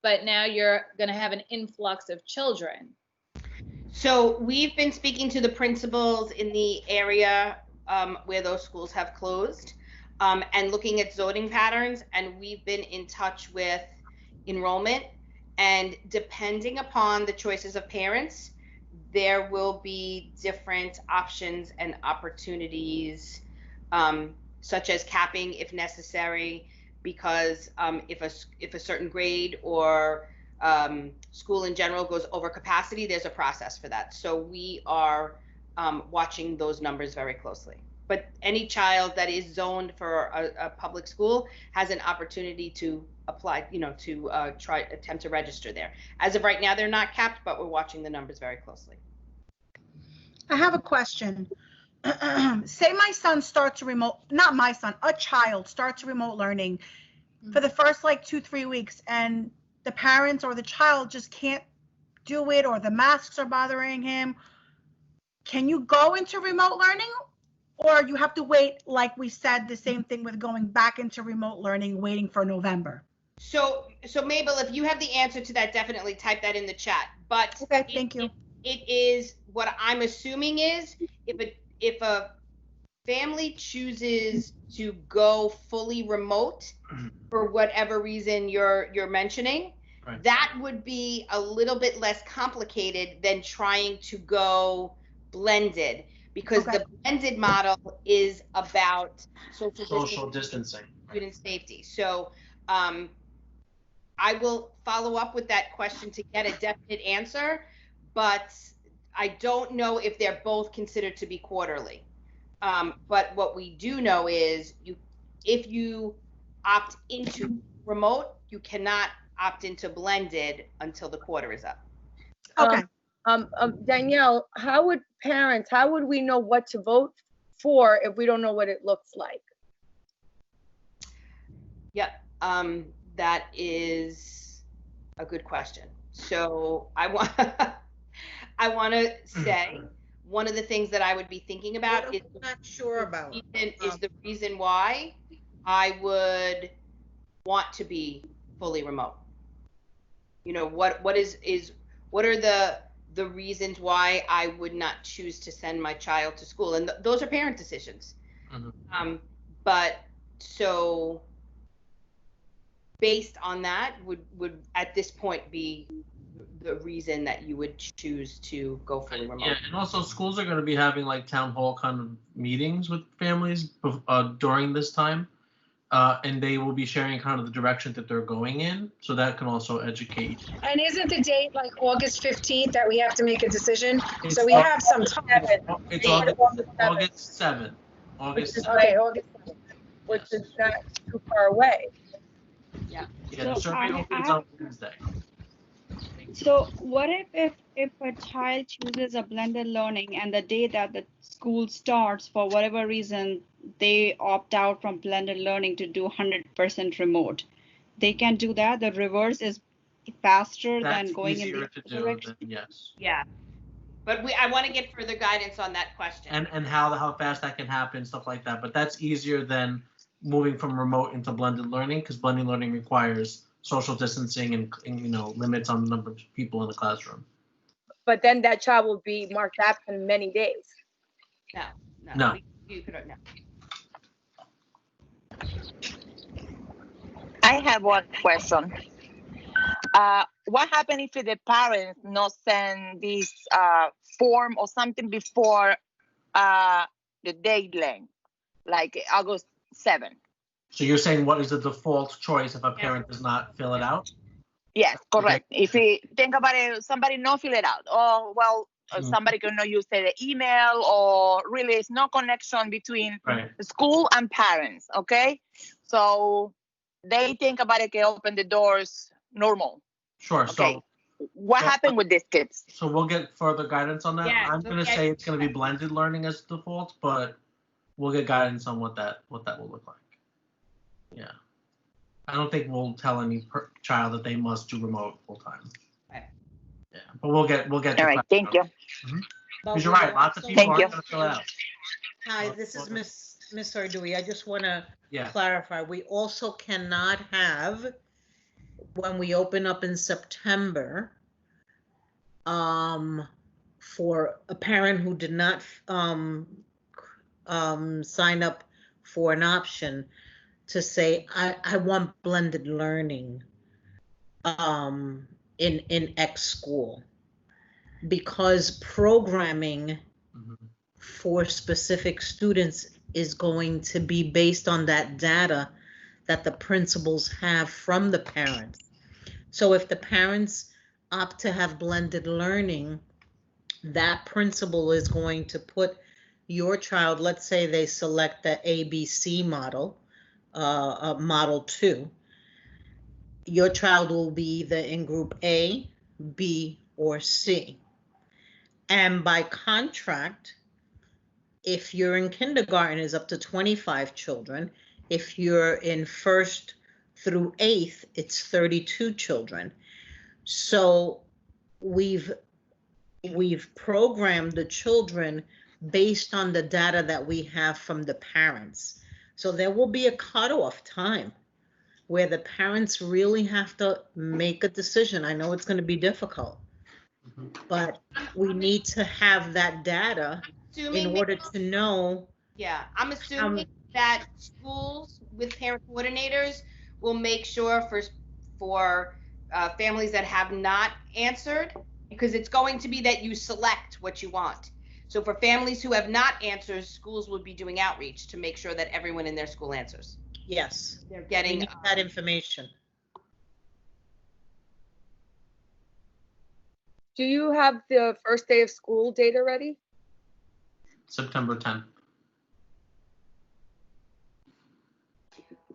But now you're going to have an influx of children. So we've been speaking to the principals in the area where those schools have closed, and looking at zoning patterns, and we've been in touch with enrollment, and depending upon the choices of parents, there will be different options and opportunities, such as capping if necessary, because if a certain grade or school in general goes over capacity, there's a process for that. So we are watching those numbers very closely. But any child that is zoned for a public school has an opportunity to apply, you know, to attempt to register there. As of right now, they're not capped, but we're watching the numbers very closely. I have a question. Say my son starts remote, not my son, a child starts remote learning for the first like 2-3 weeks, and the parents or the child just can't do it, or the masks are bothering him. Can you go into remote learning, or you have to wait, like we said, the same thing with going back into remote learning, waiting for November? So Mabel, if you have the answer to that, definitely type that in the chat. But okay, thank you. It is what I'm assuming is if a family chooses to go fully remote for whatever reason you're mentioning, right, that would be a little bit less complicated than trying to go blended, because the blended model is about social distancing, student safety. So I will follow up with that question to get a definite answer, but I don't know if they're both considered to be quarterly. But what we do know is if you opt into remote, you cannot opt into blended until the quarter is up. Okay. Danielle, how would we know what to vote for if we don't know what it looks like? Yep, that is a good question. So I want to say one of the things that I would be thinking about is not sure about is the reason why I would want to be fully remote. You know, what are the reasons why I would not choose to send my child to school, and those are parent decisions. Mm-hmm. But so based on that, would at this point be the reason that you would choose to go fully remote. Yeah, and also schools are going to be having like town hall kind of meetings with families during this time, and they will be sharing kind of the direction that they're going in, so that can also educate. And isn't the date like August 15th that we have to make a decision? So we have some time. It's August 7th. August 7th. Which is not too far away. Yeah. Yeah, the survey opens on Wednesday. So what if a child chooses a blended learning, and the day that the school starts, for whatever reason, they opt out from blended learning to do 100% remote? They can do that. The reverse is faster than going in the other direction. Yes. Yeah. But I want to get further guidance on that question. And how fast that can happen, stuff like that. But that's easier than moving from remote into blended learning, because blended learning requires social distancing and you know, limits on the number of people in the classroom. But then that child will be marked absent in many days. No. I have one question. What happens if the parents not send this form or something before the deadline, like August 7th? So you're saying what is the default choice if a parent does not fill it out? Yes, correct. If we think about it, somebody not fill it out. Oh, well, somebody cannot use the email, or really it's no connection between the school and parents, okay? So they think about it, can open the doors normal. Sure, okay. So what happened with these kids? So we'll get further guidance on that. Yeah, I'm going to say it's going to be blended learning as default, but we'll get guidance on what that will look like. Yeah. I don't think we'll tell any child that they must do remote full time. Right. Yeah, but we'll get. All right, thank you. Because you're right, lots of people aren't going to fill out. Hi, this is Miss Ardui. I just want to clarify. We also cannot have, when we open up in September, for a parent who did not sign up for an option, to say, I want blended learning in X school, because programming for specific students is going to be based on that data that the principals have from the parents. So if the parents opt to have blended learning, that principal is going to put your child, let's say they select the ABC model, model 2, your child will be either in group A, B, or C. And by contract, if you're in kindergarten, is up to 25 children. If you're in 1st through 8th, it's 32 children. So we've programmed the children based on the data that we have from the parents. So there will be a cutoff time where the parents really have to make a decision. I know it's going to be difficult, but we need to have that data in order to know. Yeah, I'm assuming that schools with parent coordinators will make sure for families that have not answered, because it's going to be that you select what you want. So for families who have not answered, schools will be doing outreach to make sure that everyone in their school answers. Yes, they're getting we need that information. Do you have the first day of school data ready? September 10th.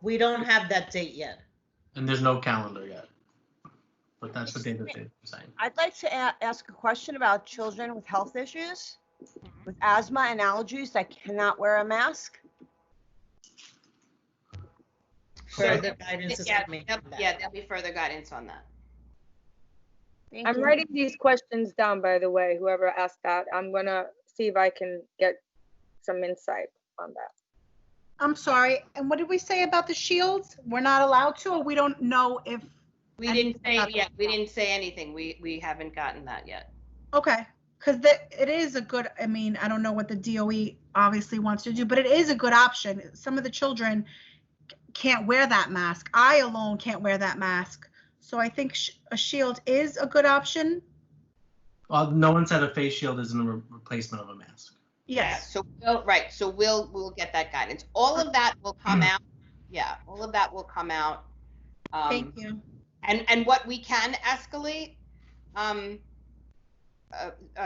We don't have that date yet. And there's no calendar yet. But that's the date that they're saying. I'd like to ask a question about children with health issues, with asthma and allergies that cannot wear a mask. Further guidance is coming. Yeah, there'll be further guidance on that. I'm writing these questions down, by the way, whoever asked that. I'm going to see if I can get some insight on that. I'm sorry. And what did we say about the shields? We're not allowed to, or we don't know if. We didn't say, we didn't say anything. We haven't gotten that yet. Okay. Because it is a good, I mean, I don't know what the DOE obviously wants to do, but it is a good option. Some of the children can't wear that mask. I alone can't wear that mask. So I think a shield is a good option. Well, no one said a face shield isn't a replacement of a mask. Yes. Yeah, so we'll get that guidance. All of that will come out. Yeah, all of that will come out. Thank you. And what we can escalate,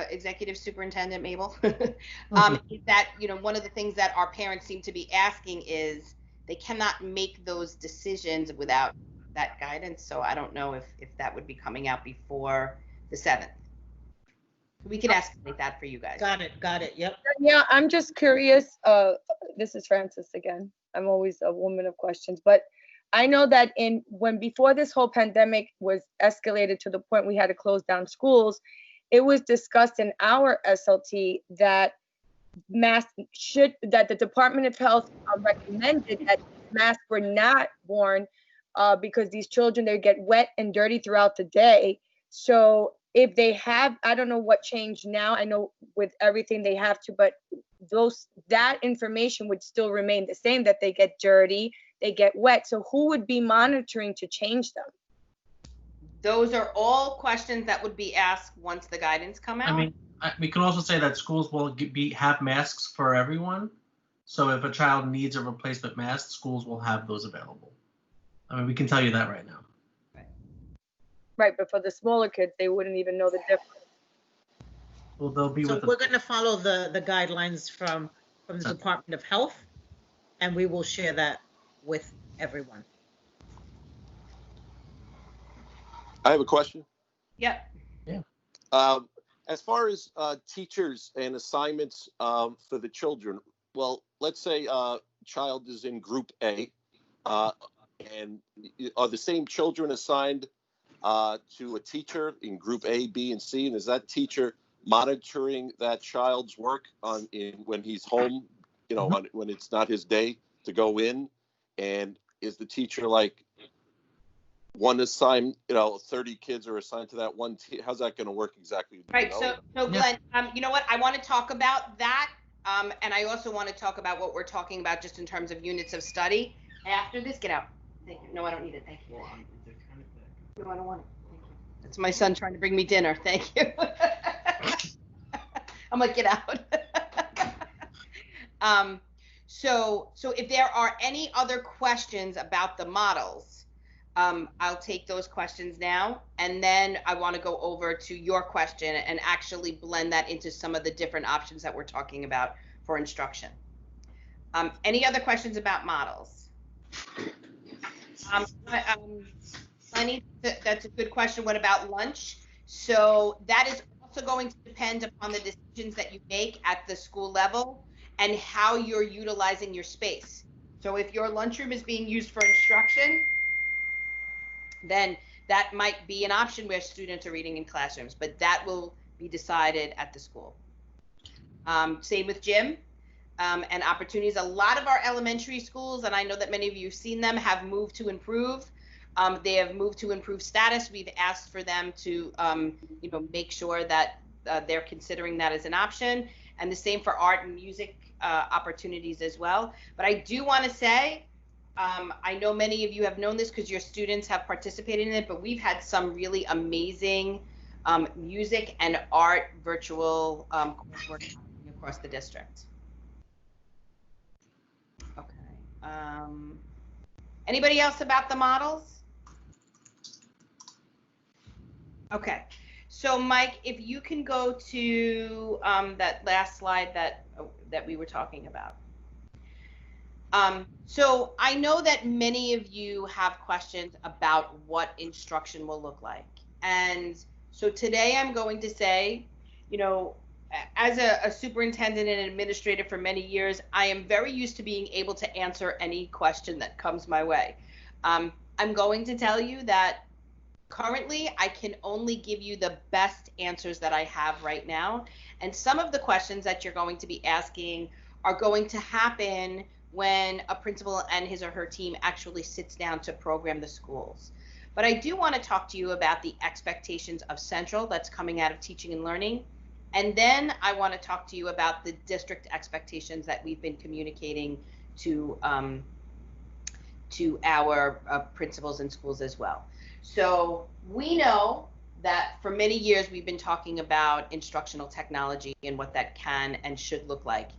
Executive Superintendent Mabel, is that, one of the things that our parents seem to be asking is they cannot make those decisions without that guidance. So I don't know if that would be coming out before the 7th. We could escalate that for you guys. Got it. Yep. Yeah, I'm just curious. This is Frances again. I'm always a woman of questions, but I know that before this whole pandemic was escalated to the point we had to close down schools, it was discussed in our SLT that that the Department of Health recommended that masks were not worn because these children, they get wet and dirty throughout the day. So if they have, I don't know what changed now. I know with everything they have to, but that information would still remain the same, that they get dirty, they get wet. So who would be monitoring to change them? Those are all questions that would be asked once the guidance come out. I mean, we can also say that schools will have masks for everyone. So if a child needs a replacement mask, schools will have those available. I mean, we can tell you that right now. Right, but for the smaller kids, they wouldn't even know the difference. Well, they'll be So with we're going to follow the guidelines from the Department of Health, and we will share that with everyone. I have a question. Yep. Yeah. As far as teachers and assignments for the children, well, let's say a child is in Group A, and are the same children assigned to a teacher in Group A, B, and C, and is that teacher monitoring that child's work when he's home, when it's not his day to go in, and is the teacher like one assigned, 30 kids are assigned to that one team? How's that going to work exactly? Right. So Glenn, you know what? I want to talk about that. And I also want to talk about what we're talking about just in terms of units of study. After this, get out. Thank you. No, I don't need it. Thank you. No, I don't want it. Thank you. That's my son trying to bring me dinner. Thank you. I'm like, get out. So if there are any other questions about the models, I'll take those questions now, and then I want to go over to your question and actually blend that into some of the different options that we're talking about for instruction. Any other questions about models? That's a good question. What about lunch? So that is also going to depend upon the decisions that you make at the school level and how you're utilizing your space. So if your lunchroom is being used for instruction, then that might be an option where students are reading in classrooms, but that will be decided at the school. Same with gym and opportunities. A lot of our elementary schools, and I know that many of you have seen them, have moved to improve. They have moved to improve status. We've asked for them to, make sure that they're considering that as an option, and the same for art and music opportunities as well. But I do want to say, I know many of you have known this because your students have participated in it, but we've had some really amazing music and art virtual coursework across the district. Okay. Anybody else about the models? Okay. So Mike, if you can go to that last slide that we were talking about. So I know that many of you have questions about what instruction will look like. And so today I'm going to say, as a superintendent and administrator for many years, I am very used to being able to answer any question that comes my way. I'm going to tell you that currently I can only give you the best answers that I have right now. And some of the questions that you're going to be asking are going to happen when a principal and his or her team actually sits down to program the schools. But I do want to talk to you about the expectations of Central that's coming out of teaching and learning. And then I want to talk to you about the district expectations that we've been communicating to our principals and schools as well. So we know that for many years we've been talking about instructional technology and what that can and should look like.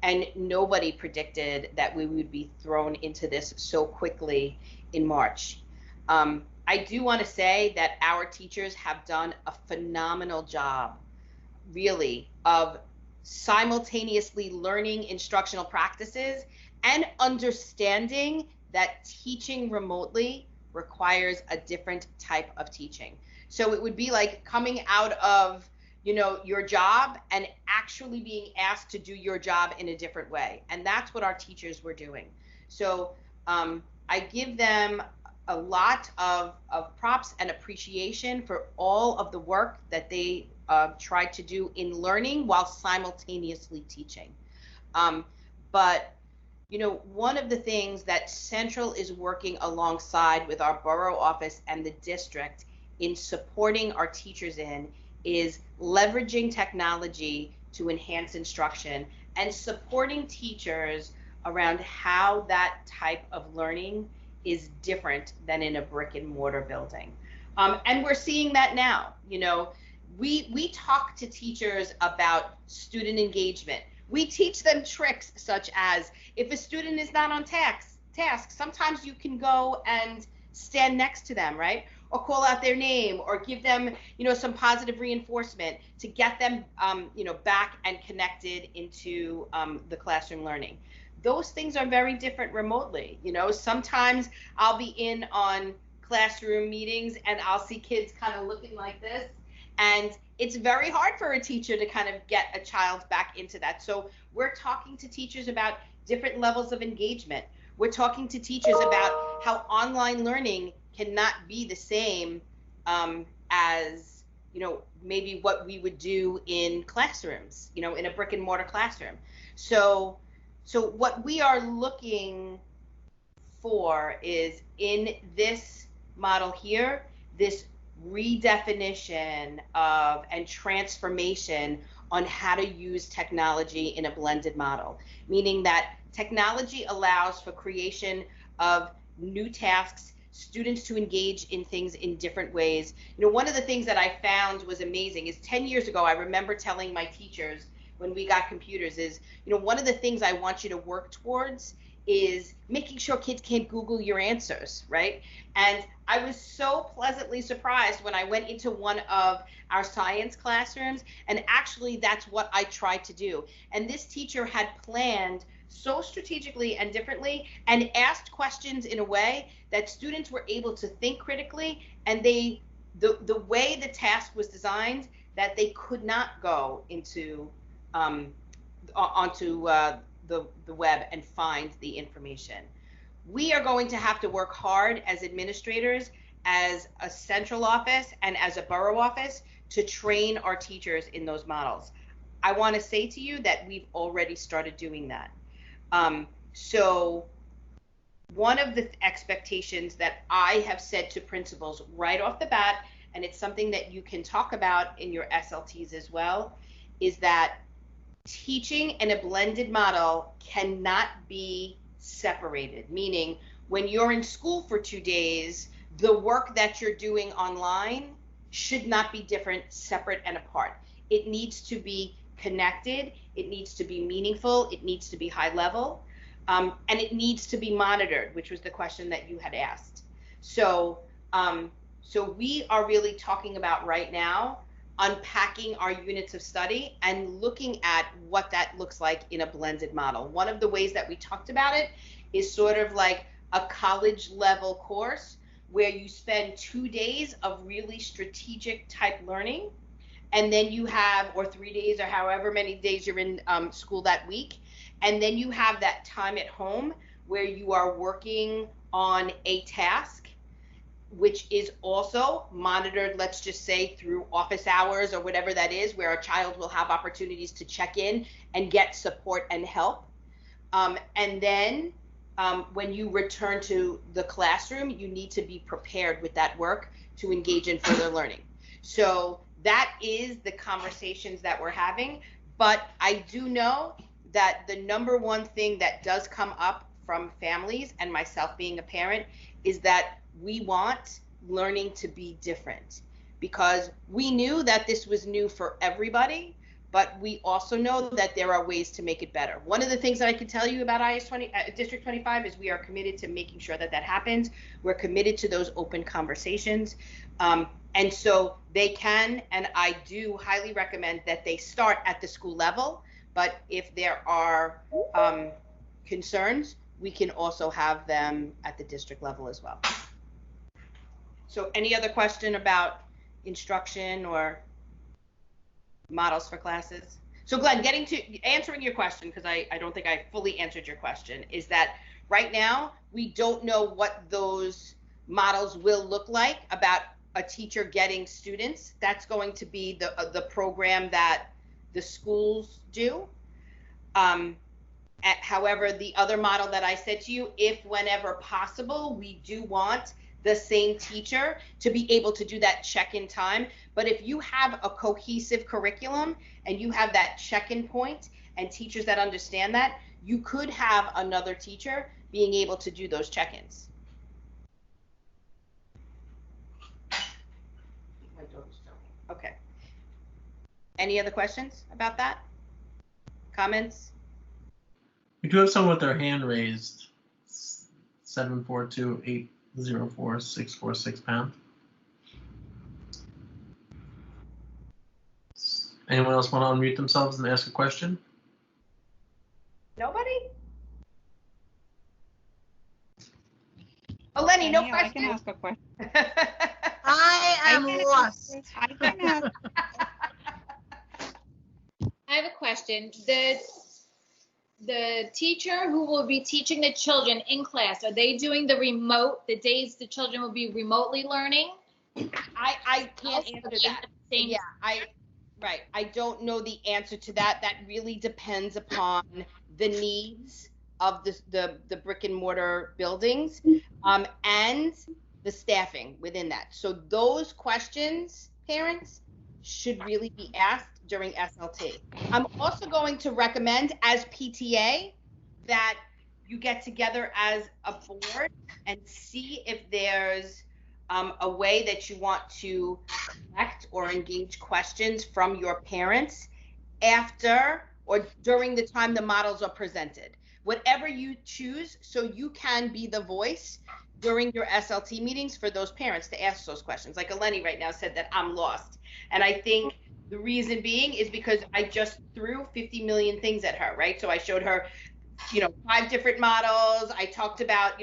And nobody predicted that we would be thrown into this so quickly in March. I do want to say that our teachers have done a phenomenal job, really, of simultaneously learning instructional practices and understanding that teaching remotely requires a different type of teaching. So it would be like coming out of your job and actually being asked to do your job in a different way. And that's what our teachers were doing. So I give them a lot of props and appreciation for all of the work that they tried to do in learning while simultaneously teaching. But one of the things that Central is working alongside with our borough office and the district in supporting our teachers in is leveraging technology to enhance instruction and supporting teachers around how that type of learning is different than in a brick and mortar building. And we're seeing that now. We talk to teachers about student engagement. We teach them tricks such as if a student is not on task, sometimes you can go and stand next to them, right? or call out their name or give them, some positive reinforcement to get them, back and connected into the classroom learning. Those things are very different remotely. Sometimes I'll be in on classroom meetings and I'll see kids kind of looking like this. And it's very hard for a teacher to kind of get a child back into that. So we're talking to teachers about different levels of engagement. We're talking to teachers about how online learning cannot be the same as, maybe what we would do in classrooms, in a brick and mortar classroom. So what we are looking for is, in this model here, this redefinition of and transformation on how to use technology in a blended model, meaning that technology allows for creation of new tasks, students to engage in things in different ways. One of the things that I found was amazing is 10 years ago, I remember telling my teachers when we got computers is, one of the things I want you to work towards is making sure kids can't Google your answers, right? And I was so pleasantly surprised when I went into one of our science classrooms, and actually that's what I tried to do. And this teacher had planned so strategically and differently and asked questions in a way that students were able to think critically, and the way the task was designed, that they could not go into onto the web and find the information. We are going to have to work hard as administrators, as a central office and as a borough office, to train our teachers in those models. I want to say to you that we've already started doing that. So one of the expectations that I have said to principals right off the bat, and it's something that you can talk about in your SLTs as well, is that teaching in a blended model cannot be separated, meaning when you're in school for 2 days, the work that you're doing online should not be different, separate, and apart. It needs to be connected, it needs to be meaningful, it needs to be high level, and it needs to be monitored, which was the question that you had asked. So we are really talking about right now unpacking our units of study and looking at what that looks like in a blended model. One of the ways that we talked about it is sort of like a college level course where you spend 2 days of really strategic type learning, and then you have, or 3 days, or however many days you're in school that week, and then you have that time at home where you are working on a task, which is also monitored, let's just say through office hours or whatever that is, where a child will have opportunities to check in and get support and help. And then when you return to the classroom, you need to be prepared with that work to engage in further learning. So that is the conversations that we're having. But I do know that the number one thing that does come up from families, and myself being a parent, is that we want learning to be different, because we knew that this was new for everybody, but we also know that there are ways to make it better. One of the things that I can tell you about District 25 is we are committed to making sure that that happens. We're committed to those open conversations. And so they can, and I do highly recommend that they start at the school level, but if there are concerns, we can also have them at the district level as well. So any other question about instruction or models for classes? So Glenn, answering your question, because I don't think I fully answered your question, is that right now we don't know what those models will look like about a teacher getting students. That's going to be the program that the schools do. However, the other model that I said to you, if whenever possible, we do want the same teacher to be able to do that check-in time. But if you have a cohesive curriculum and you have that check-in point and teachers that understand that, you could have another teacher being able to do those check-ins. Okay. Any other questions about that? Comments? We do have someone with their hand raised. 742-804-646 pound. Anyone else want to unmute themselves and ask a question? Nobody? Oh, Lenny, no Danielle, question. I can ask a question. I am lost. I can ask. I have a question. The teacher who will be teaching the children in class, are they doing the days the children will be remotely learning? I can't answer that. Yeah, right. I don't know the answer to that. That really depends upon the needs of the brick and mortar buildings, and the staffing within that. So those questions, parents, should really be asked during SLT. I'm also going to recommend as PTA that you get together as a board and see if there's a way that you want to collect or engage questions from your parents after or during the time the models are presented. Whatever you choose, so you can be the voice during your SLT meetings for those parents to ask those questions. Like Eleni right now said that I'm lost. And I think the reason being is because I just threw 50 million things at her, right? So I showed her, 5 different models. I talked about,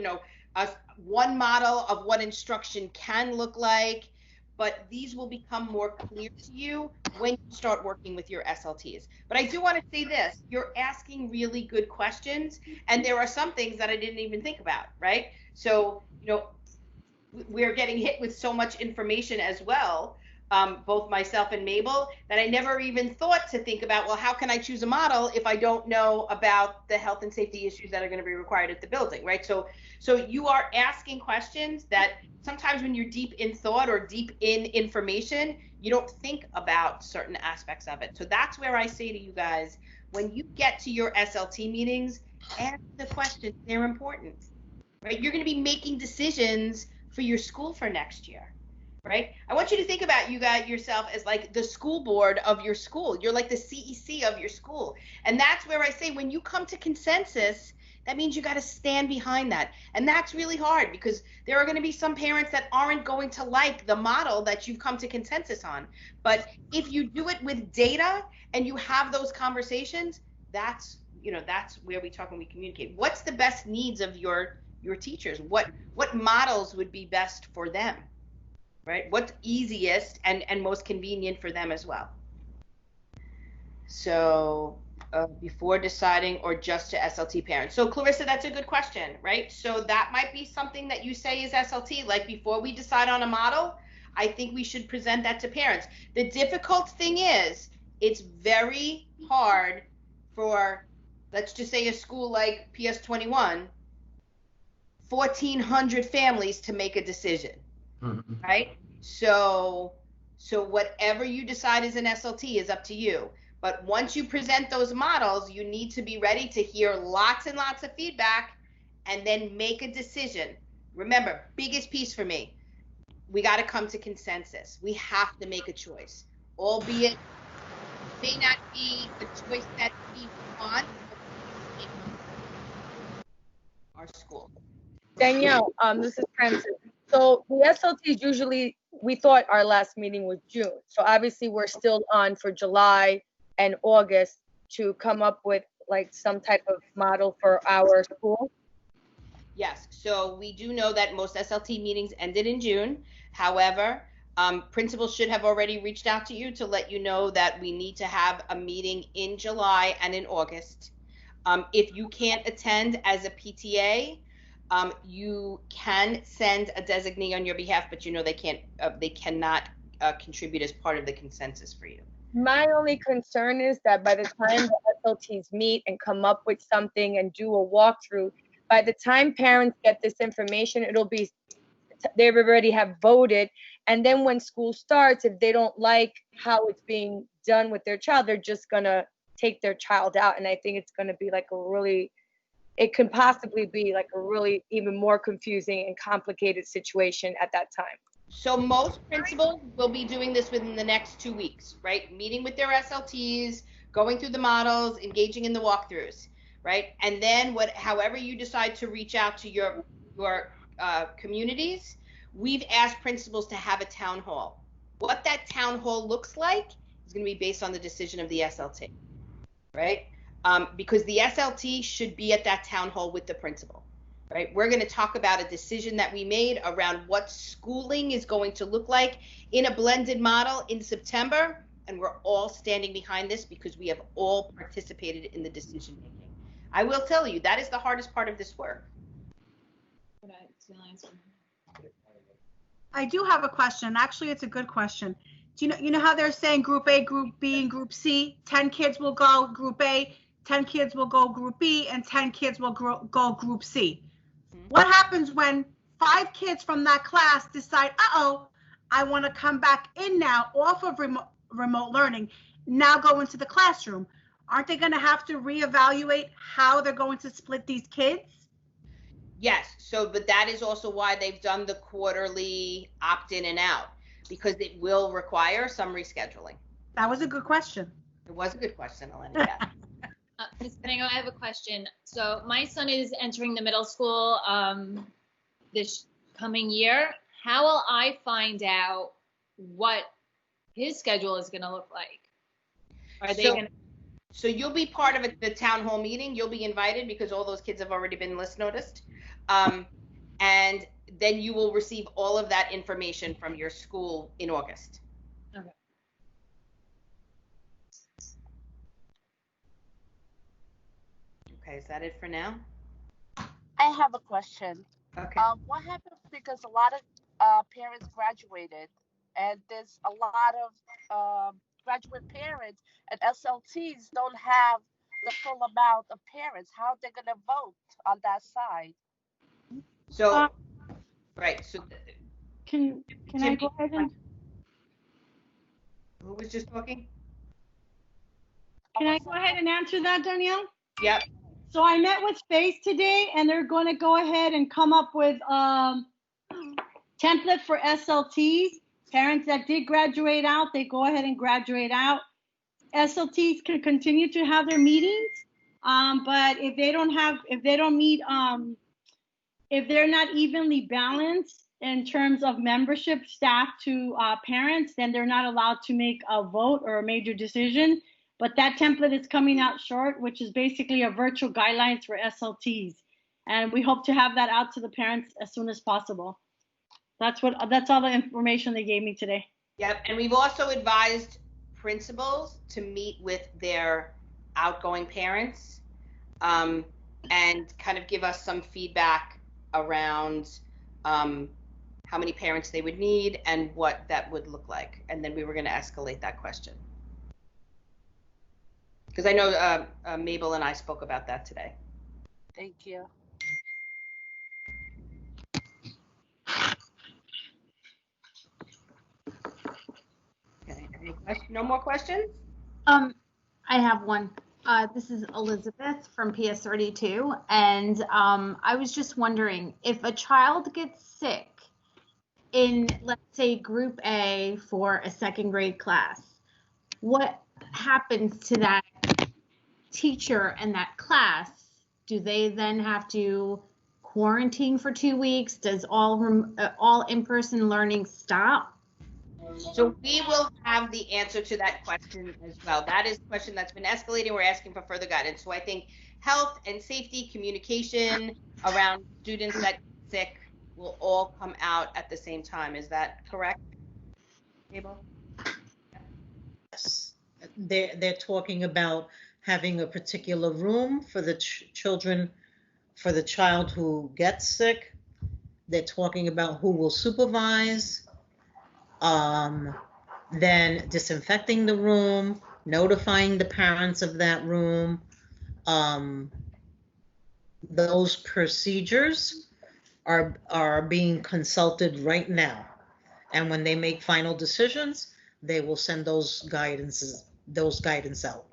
one model of what instruction can look like, but these will become more clear to you when you start working with your SLTs. But I do want to say this, you're asking really good questions, and there are some things that I didn't even think about, right? So, we're getting hit with so much information as well, both myself and Mabel, that I never even thought to think about, well, how can I choose a model if I don't know about the health and safety issues that are going to be required at the building, right? So you are asking questions that sometimes when you're deep in thought or deep in information, you don't think about certain aspects of it. So that's where I say to you guys, when you get to your SLT meetings, ask the questions, they're important, right? You're going to be making decisions for your school for next year. Right? I want you to think about you guys yourself as like the school board of your school. You're like the CEC of your school. And that's where I say when you come to consensus, that means you got to stand behind that. And that's really hard because there are going to be some parents that aren't going to like the model that you've come to consensus on. But if you do it with data and you have those conversations, that's where we talk and we communicate. What's the best needs of your teachers? What models would be best for them? Right? What's easiest and most convenient for them as well. So before deciding or just to SLT parents. So Clarissa, that's a good question, right? So that might be something that you say is SLT, like before we decide on a model, I think we should present that to parents. The difficult thing is it's very hard for, let's just say a school like PS21, 1,400 families to make a decision. Right? So whatever you decide is an SLT is up to you. But once you present those models, you need to be ready to hear lots and lots of feedback and then make a decision. Remember, biggest piece for me, we got to come to consensus. We have to make a choice, albeit may not be the choice that we want our school. Danielle, this is Francis. So the SLTs usually, we thought our last meeting was June. So obviously we're still on for July and August to come up with like some type of model for our school. Yes, so we do know that most SLT meetings ended in June. However, principals should have already reached out to you to let you know that we need to have a meeting in July and in August. If you can't attend as a PTA, you can send a designee on your behalf, but they cannot contribute as part of the consensus for you. My only concern is that by the time the SLTs meet and come up with something and do a walkthrough, by the time parents get this information, they already have voted. And then when school starts, if they don't like how it's being done with their child, they're just gonna take their child out. And I think it's gonna be like it could possibly be like a really even more confusing and complicated situation at that time. So most principals will be doing this within the next 2 weeks, right? Meeting with their SLTs, going through the models, engaging in the walkthroughs, right? And then however you decide to reach out to your communities, we've asked principals to have a town hall. What that town hall looks like is going to be based on the decision of the SLT, right? Because the SLT should be at that town hall with the principal, right? We're going to talk about a decision that we made around what schooling is going to look like in a blended model in September, and we're all standing behind this because we have all participated in the decision making. I will tell you, that is the hardest part of this work. I do have a question. Actually, it's a good question. Do you know how they're saying group A, group B, and group C? 10 kids will go group A, 10 kids will go group B, and 10 kids will go group C. What happens when 5 kids from that class decide, uh-oh, I want to come back in now off of remote learning, now go into the classroom? Aren't they going to have to reevaluate how they're going to split these kids? Yes, but that is also why they've done the quarterly opt-in and out, because it will require some rescheduling. That was a good question. It was a good question, Elena. Yeah. Ms. Benigno, I have a question. So my son is entering the middle school this coming year. How will I find out what his schedule is going to look like? Are they going to? So you'll be part of the town hall meeting. You'll be invited because all those kids have already been list noticed. And then you will receive all of that information from your school in August. Okay. Okay, is that it for now? I have a question. Okay. What happens because a lot of parents graduated, and there's a lot of graduate parents, and SLTs don't have the full amount of parents. How are they going to vote on that side? So, right. So, can I go ahead and? Who was just talking? Can I go ahead and answer that, Danielle? Yep. So I met with FACE today, and they're going to go ahead and come up with template for SLTs. Parents that did graduate out, they go ahead and graduate out. SLTs can continue to have their meetings, but if they don't meet, if they're not evenly balanced in terms of membership staff to parents, then they're not allowed to make a vote or a major decision. But that template is coming out short, which is basically a virtual guidelines for SLTs. And we hope to have that out to the parents as soon as possible. That's all the information they gave me today. Yep, and we've also advised principals to meet with their outgoing parents and kind of give us some feedback around how many parents they would need and what that would look like. And then we were going to escalate that question. Because I know Mabel and I spoke about that today. Thank you. Okay, any questions? No more questions? I have one. This is Elizabeth from PS32, and I was just wondering if a child gets sick in, let's say, Group A for a second grade class, what happens to that teacher and that class? Do they then have to quarantine for 2 weeks? Does all in-person learning stop? So we will have the answer to that question as well. That is a question that's been escalating. We're asking for further guidance. So I think health and safety, communication around students that get sick will all come out at the same time. Is that correct, Mabel? Yes. They're talking about having a particular room for the children, for the child who gets sick. They're talking about who will supervise. Then disinfecting the room, notifying the parents of that room. Those procedures are being consulted right now. And when they make final decisions, they will send those guidance out.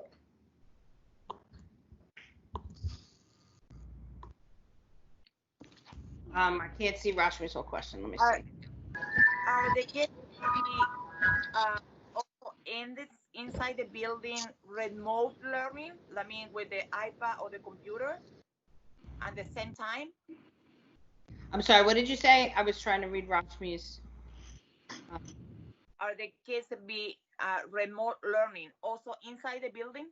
I can't see Rashmi's whole question. Let me see. Are the kids also inside the building remote learning? I mean, with the iPad or the computer at the same time? I'm sorry, what did you say? I was trying to read Rashmi's. are the kids be remote learning also inside the building?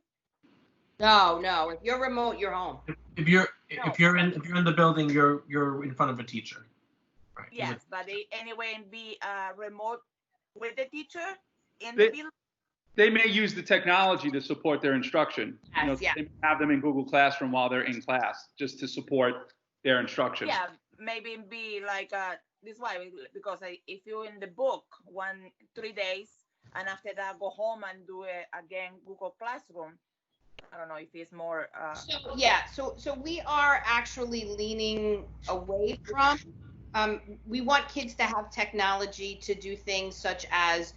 No. If you're remote, you're home. If you're in the building, you're in front of a teacher. Right. Yes, but they anyway be remote with the teacher in the building. They may use the technology to support their instruction. Yes, They may have them in Google Classroom while they're in class, just to support their instruction. Yeah, maybe be like this way, because if you're in the book 3 days and after that go home and do it again Google Classroom. I don't know if it's more. So we are actually leaning away from. We want kids to have technology to do things such as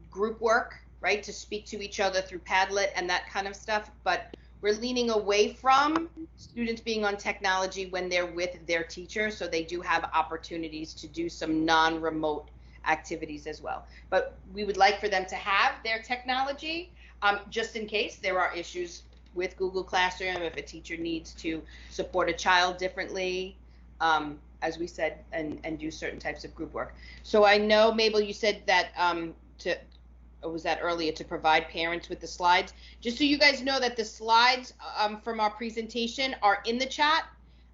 group work, right? To speak to each other through Padlet and that kind of stuff. But we're leaning away from students being on technology when they're with their teacher, so they do have opportunities to do some non-remote activities as well. But we would like for them to have their technology, just in case there are issues with Google Classroom, if a teacher needs to support a child differently, as we said, and do certain types of group work. So I know, Mabel, you said that earlier, to provide parents with the slides. Just so you guys know that the slides from our presentation are in the chat.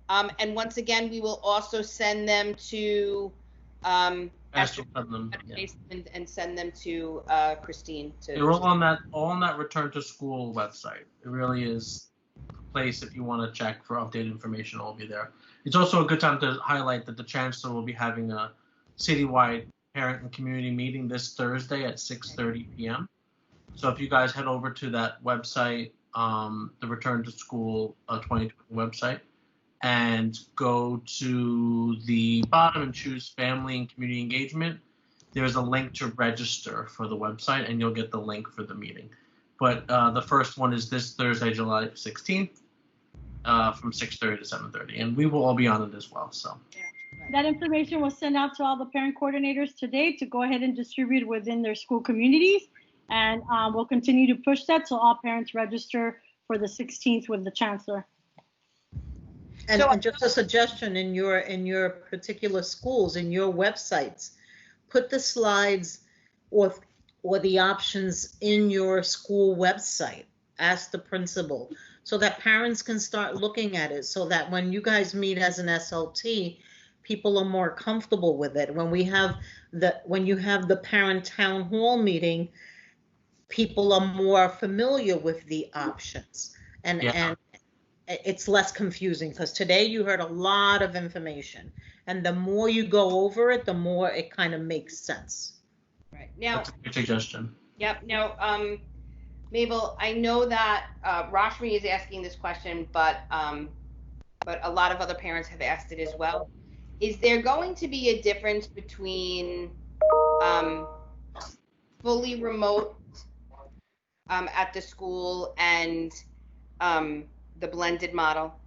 And once again, we will also send them to and send them to Christine. They're all on that Return to School website. It really is a place if you want to check for updated information. It will be there. It's also a good time to highlight that the Chancellor will be having a citywide parent and community meeting this Thursday at 6:30 p.m. So if you guys head over to that website, the Return to School 2020 website, and go to the bottom and choose Family and Community Engagement, there's a link to register for the website, and you'll get the link for the meeting. But the first one is this Thursday, July 16th, from 6:30 to 7:30, and we will all be on it as well. So. That information was sent out to all the parent coordinators today to go ahead and distribute within their school communities. And we'll continue to push that so all parents register for the 16th with the Chancellor. And just a suggestion, in your particular schools, in your websites, put the slides or the options in your school website. Ask the principal so that parents can start looking at it, so that when you guys meet as an SLT, people are more comfortable with it. When you have the parent town hall meeting, people are more familiar with the options, and it's less confusing, because today you heard a lot of information, and the more you go over it, the more it kind of makes sense. Right. Now, that's a good suggestion. Yep. Now, Mabel, I know that Rashmi is asking this question, but a lot of other parents have asked it as well. Is there going to be a difference between fully remote at the school and the blended model?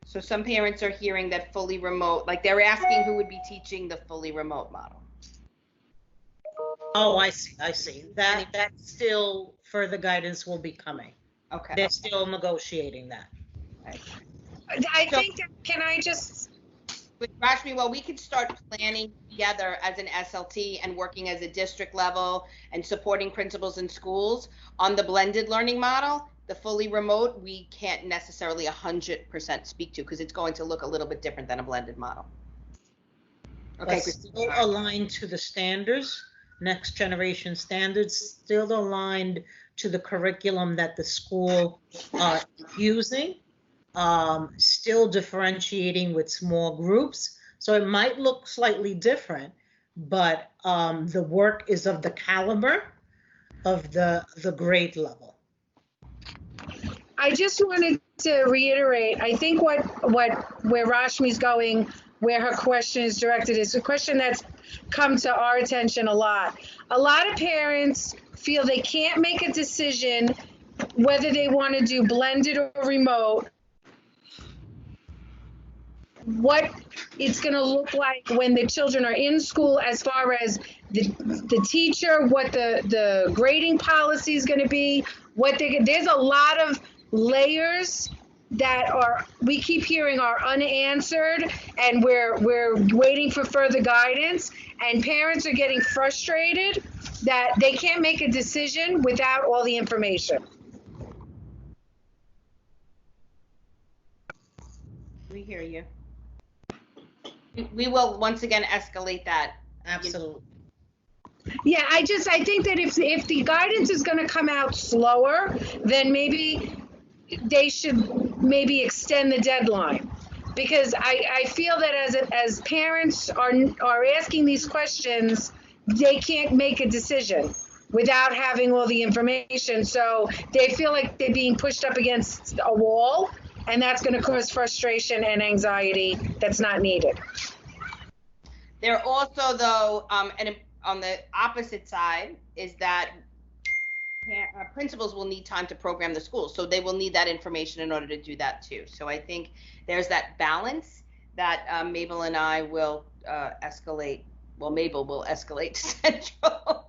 So some parents are hearing that fully remote, like they're asking who would be teaching the fully remote model. Oh, I see. That still further guidance will be coming. Okay. They're still negotiating that. Right. I think, can I just... With Rashmi, well, we could start planning together as an SLT and working as a district level and supporting principals and schools on the blended learning model. The fully remote, we can't necessarily 100% speak to, because it's going to look a little bit different than a blended model. Okay, still aligned to the standards, next generation standards, still aligned to the curriculum that the school are using. Still differentiating with small groups. So it might look slightly different, but the work is of the caliber of the grade level. I just wanted to reiterate, I think where Rashmi's going, where her question is directed, is a question that's come to our attention a lot. A lot of parents feel they can't make a decision whether they want to do blended or remote, what it's going to look like when the children are in school, as far as the teacher, what the grading policy is going to be, there's a lot of layers that we keep hearing are unanswered, and we're waiting for further guidance, and parents are getting frustrated that they can't make a decision without all the information. We hear you. We will once again escalate that. Absolutely. Yeah, I think that if the guidance is going to come out slower, then maybe they should maybe extend the deadline, because I feel that as parents are asking these questions, they can't make a decision without having all the information. So they feel like they're being pushed up against a wall, and that's going to cause frustration and anxiety that's not needed. There also, though, and on the opposite side is that principals will need time to program the school, so they will need that information in order to do that too. So I think there's that balance that Mabel and I will escalate. Well, Mabel will escalate to Central.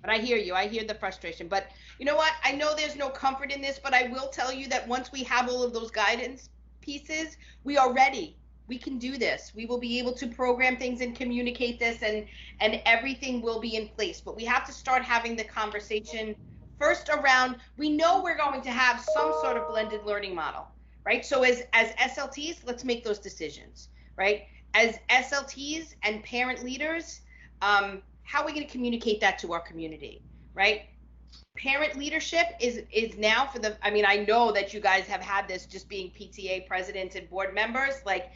But I hear you. I hear the frustration. But you know what? I know there's no comfort in this, but I will tell you that once we have all of those guidance pieces, we are ready. We can do this. We will be able to program things and communicate this, and everything will be in place. But we have to start having the conversation first around, we know we're going to have some sort of blended learning model, right? So as SLTs, let's make those decisions, right? As SLTs and parent leaders, how are we going to communicate that to our community, right? Parent leadership is now I know that you guys have had this just being PTA presidents and board members, like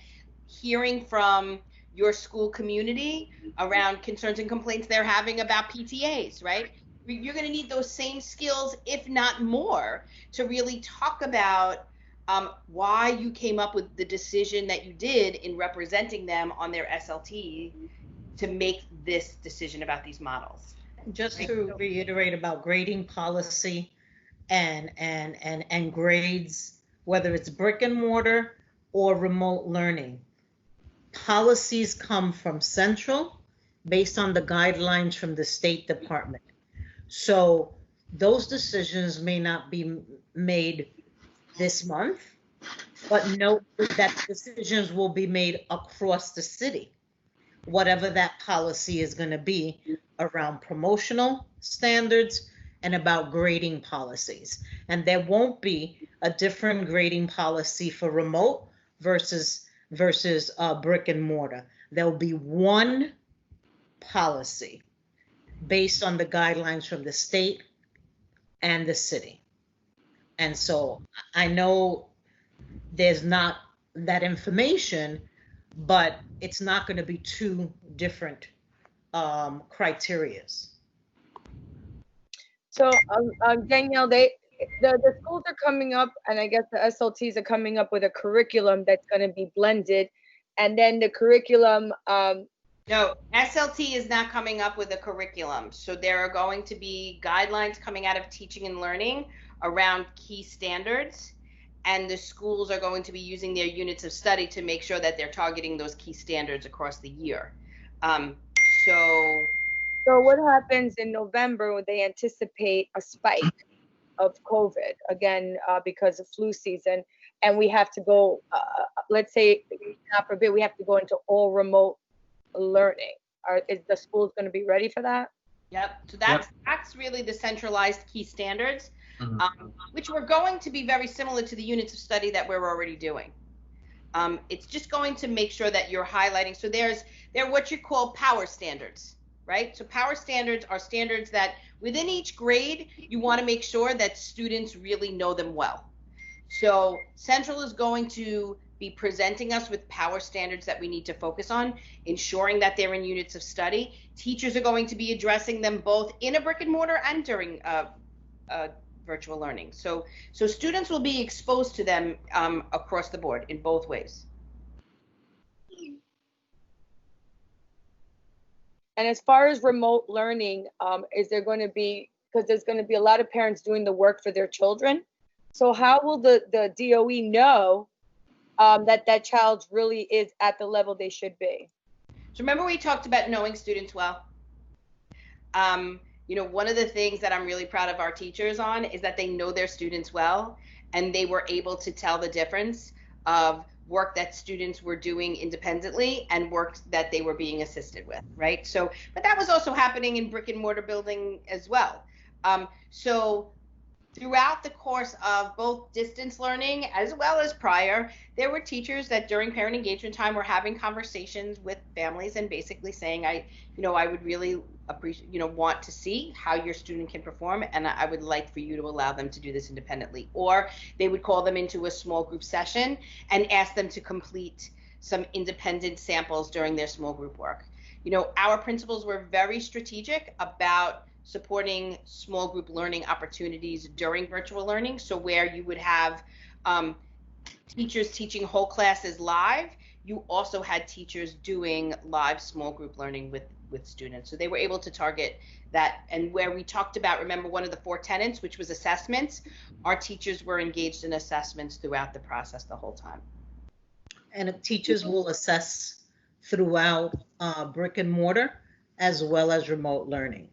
hearing from your school community around concerns and complaints they're having about PTAs, right? You're going to need those same skills, if not more, to really talk about why you came up with the decision that you did in representing them on their SLT to make this decision about these models. Just to reiterate about grading policy and grades, whether it's brick and mortar or remote learning, policies come from Central based on the guidelines from the State Department. So those decisions may not be made this month, but note that decisions will be made across the city, whatever that policy is going to be around promotional standards and about grading policies. And there won't be a different grading policy for remote versus brick and mortar. There'll be one policy based on the guidelines from the state and the city. And so I know there's not that information, but it's not going to be two different criterias. So Danielle, the schools are coming up, and I guess the SLTs are coming up with a curriculum that's going to be blended, and then the curriculum. No, SLT is not coming up with a curriculum. So there are going to be guidelines coming out of teaching and learning around key standards, and the schools are going to be using their units of study to make sure that they're targeting those key standards across the year. So what happens in November when they anticipate a spike of COVID again because of flu season, and we have to go, let's say, God forbid, we have to go into all remote learning? Is the schools going to be ready for that? Yep. So that's really the centralized key standards, which were going to be very similar to the units of study that we're already doing. It's just going to make sure that you're highlighting. So they're what you call power standards, right? So power standards are standards that within each grade, you want to make sure that students really know them well. So Central is going to be presenting us with power standards that we need to focus on, ensuring that they're in units of study. Teachers are going to be addressing them both in a brick and mortar and during virtual learning. So students will be exposed to them across the board in both ways. And as far as remote learning, is there going to be, because there's going to be a lot of parents doing the work for their children. So how will the DOE know that child really is at the level they should be? So remember we talked about knowing students well. one of the things that I'm really proud of our teachers on is that they know their students well, and they were able to tell the difference of work that students were doing independently and work that they were being assisted with, right? So, but that was also happening in brick and mortar building as well. So throughout the course of both distance learning as well as prior, there were teachers that during parent engagement time were having conversations with families and basically saying, I would really appreciate, want to see how your student can perform, and I would like for you to allow them to do this independently. Or they would call them into a small group session and ask them to complete some independent samples during their small group work. Our principals were very strategic about supporting small group learning opportunities during virtual learning. So where you would have teachers teaching whole classes live, you also had teachers doing live small group learning with students. So they were able to target that. And where we talked about, remember, one of the 4 tenets, which was assessments, our teachers were engaged in assessments throughout the process the whole time. And teachers will assess throughout brick and mortar as well as remote learning.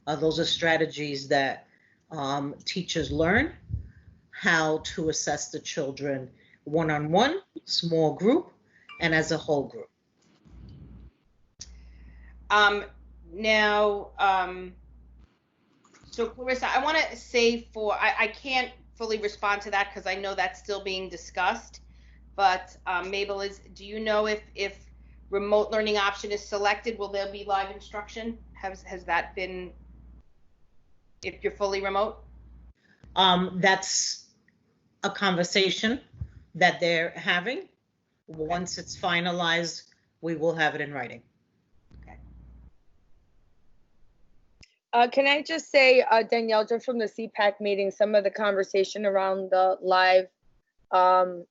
Those are strategies that teachers learn how to assess the children one-on-one, small group, and as a whole group. So Clarissa, I want to say I can't fully respond to that because I know that's still being discussed, but Mabel, do you know if remote learning option is selected, will there be live instruction? Has that been, if you're fully remote? That's a conversation that they're having. Once it's finalized, we will have it in writing. Can I just say, Danielle, just from the CPAC meeting, some of the conversation around the live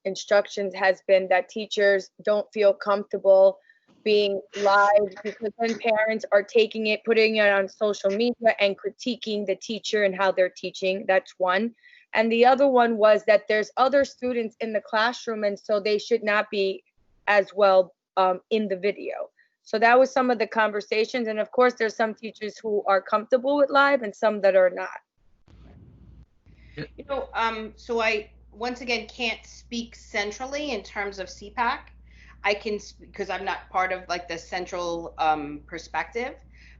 instructions has been that teachers don't feel comfortable being live because then parents are taking it, putting it on social media and critiquing the teacher and how they're teaching. That's one. And the other one was that there's other students in the classroom, and so they should not be as well in the video. So that was some of the conversations. And of course, there's some teachers who are comfortable with live and some that are not. So I, once again, can't speak centrally in terms of CPAC. I can, because I'm not part of like the central perspective,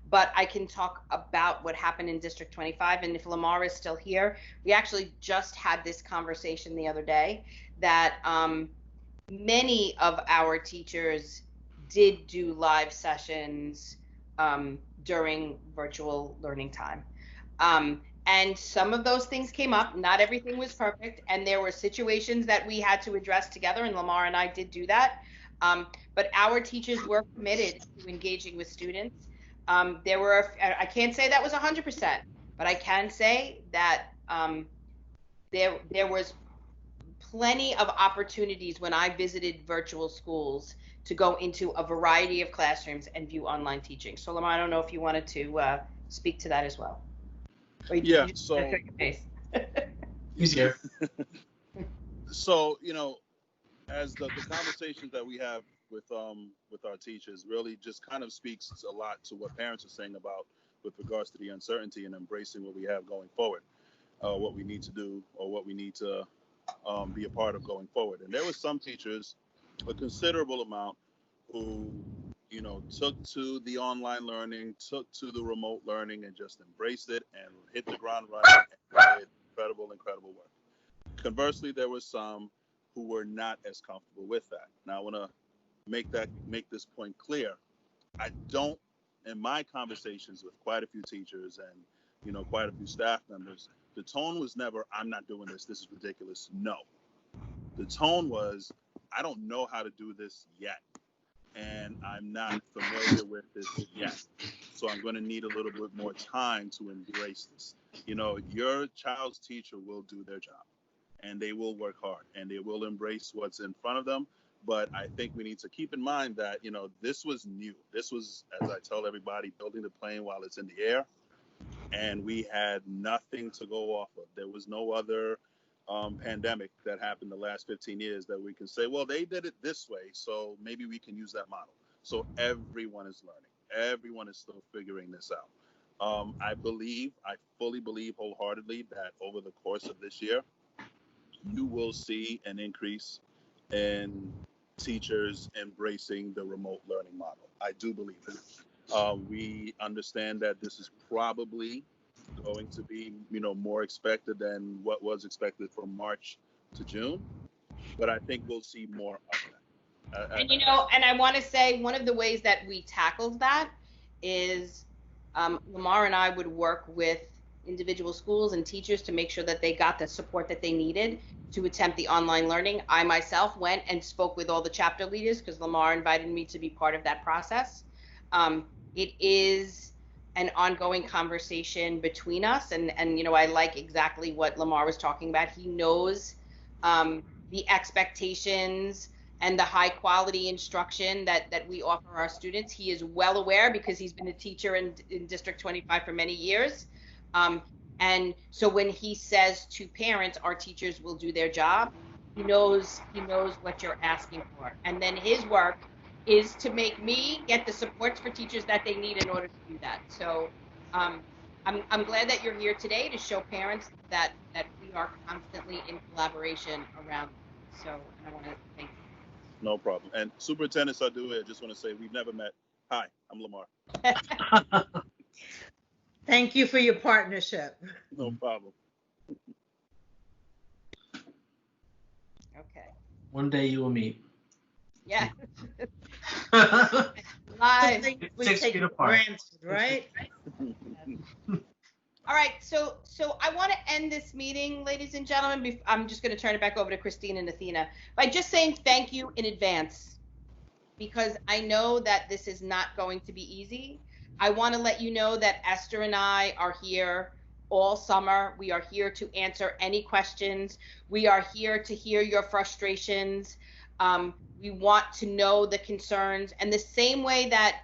but I can talk about what happened in District 25. And if Lamar is still here, we actually just had this conversation the other day that many of our teachers did do live sessions during virtual learning time. And some of those things came up. Not everything was perfect. And there were situations that we had to address together, and Lamar and I did do that. But our teachers were committed to engaging with students. There were, I can't say that was 100%, but I can say that there was plenty of opportunities when I visited virtual schools to go into a variety of classrooms and view online teaching. So Lamar, I don't know if you wanted to speak to that as well. Yeah, so he's here. So, as the conversations that we have with our teachers really just kind of speaks a lot to what parents are saying about with regards to the uncertainty and embracing what we have going forward, what we need to do or what we need to be a part of going forward. And there were some teachers, a considerable amount, who took to the online learning, took to the remote learning, and just embraced it and hit the ground running and did incredible work. Conversely, there were some who were not as comfortable with that. Now, I want to make this point clear. I don't, in my conversations with quite a few teachers and quite a few staff members, the tone was never, "I'm not doing this. This is ridiculous." No, the tone was, "I don't know how to do this yet, and I'm not familiar with this yet. So I'm going to need a little bit more time to embrace this." Your child's teacher will do their job, and they will work hard, and they will embrace what's in front of them. But I think we need to keep in mind that, this was new. This was, as I tell everybody, building the plane while it's in the air. And we had nothing to go off of. There was no other pandemic that happened the last 15 years that we can say, well, they did it this way, so maybe we can use that model. So everyone is learning. Everyone is still figuring this out. I fully believe wholeheartedly that over the course of this year, you will see an increase in teachers embracing the remote learning model. I do believe that. We understand that this is probably going to be, more expected than what was expected from March to June, but I think we'll see more of that. And I want to say one of the ways that we tackled that is Lamar and I would work with individual schools and teachers to make sure that they got the support that they needed to attempt the online learning. I myself went and spoke with all the chapter leaders because Lamar invited me to be part of that process. It is an ongoing conversation between us, and I like exactly what Lamar was talking about. He knows the expectations and the high quality instruction that we offer our students. He is well aware because he's been a teacher in District 25 for many years. And so when he says to parents, our teachers will do their job, he knows what you're asking for. And then his work is to make me get the supports for teachers that they need in order to do that. So I'm glad that you're here today to show parents that we are constantly in collaboration around. So I want to thank you. No problem. And Superintendent Sardoui, I just want to say we've never met. Hi, I'm Lamar. Thank you for your partnership. No problem. Okay. One day you will meet. Yeah. Live. We 6 take feet apart. granted, right? All right, so I want to end this meeting, ladies and gentlemen. I'm just going to turn it back over to Christine and Athena by just saying thank you in advance, because I know that this is not going to be easy. I want to let you know that Esther and I are here all summer. We are here to answer any questions. We are here to hear your frustrations. We want to know the concerns, and the same way that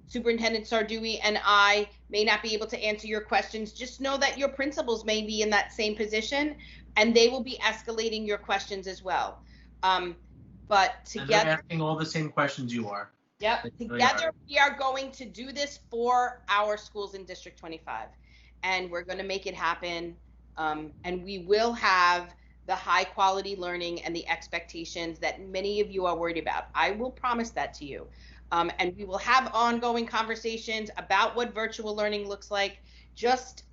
Superintendent Sardoui and I may not be able to answer your questions, just know that your principals may be in that same position, and they will be escalating your questions as well. But together, and they're asking all the same questions you are. Yep. Together, we are going to do this for our schools in District 25, and we're going to make it happen. And we will have the high quality learning and the expectations that many of you are worried about. I will promise that to you. And we will have ongoing conversations about what virtual learning looks like. Just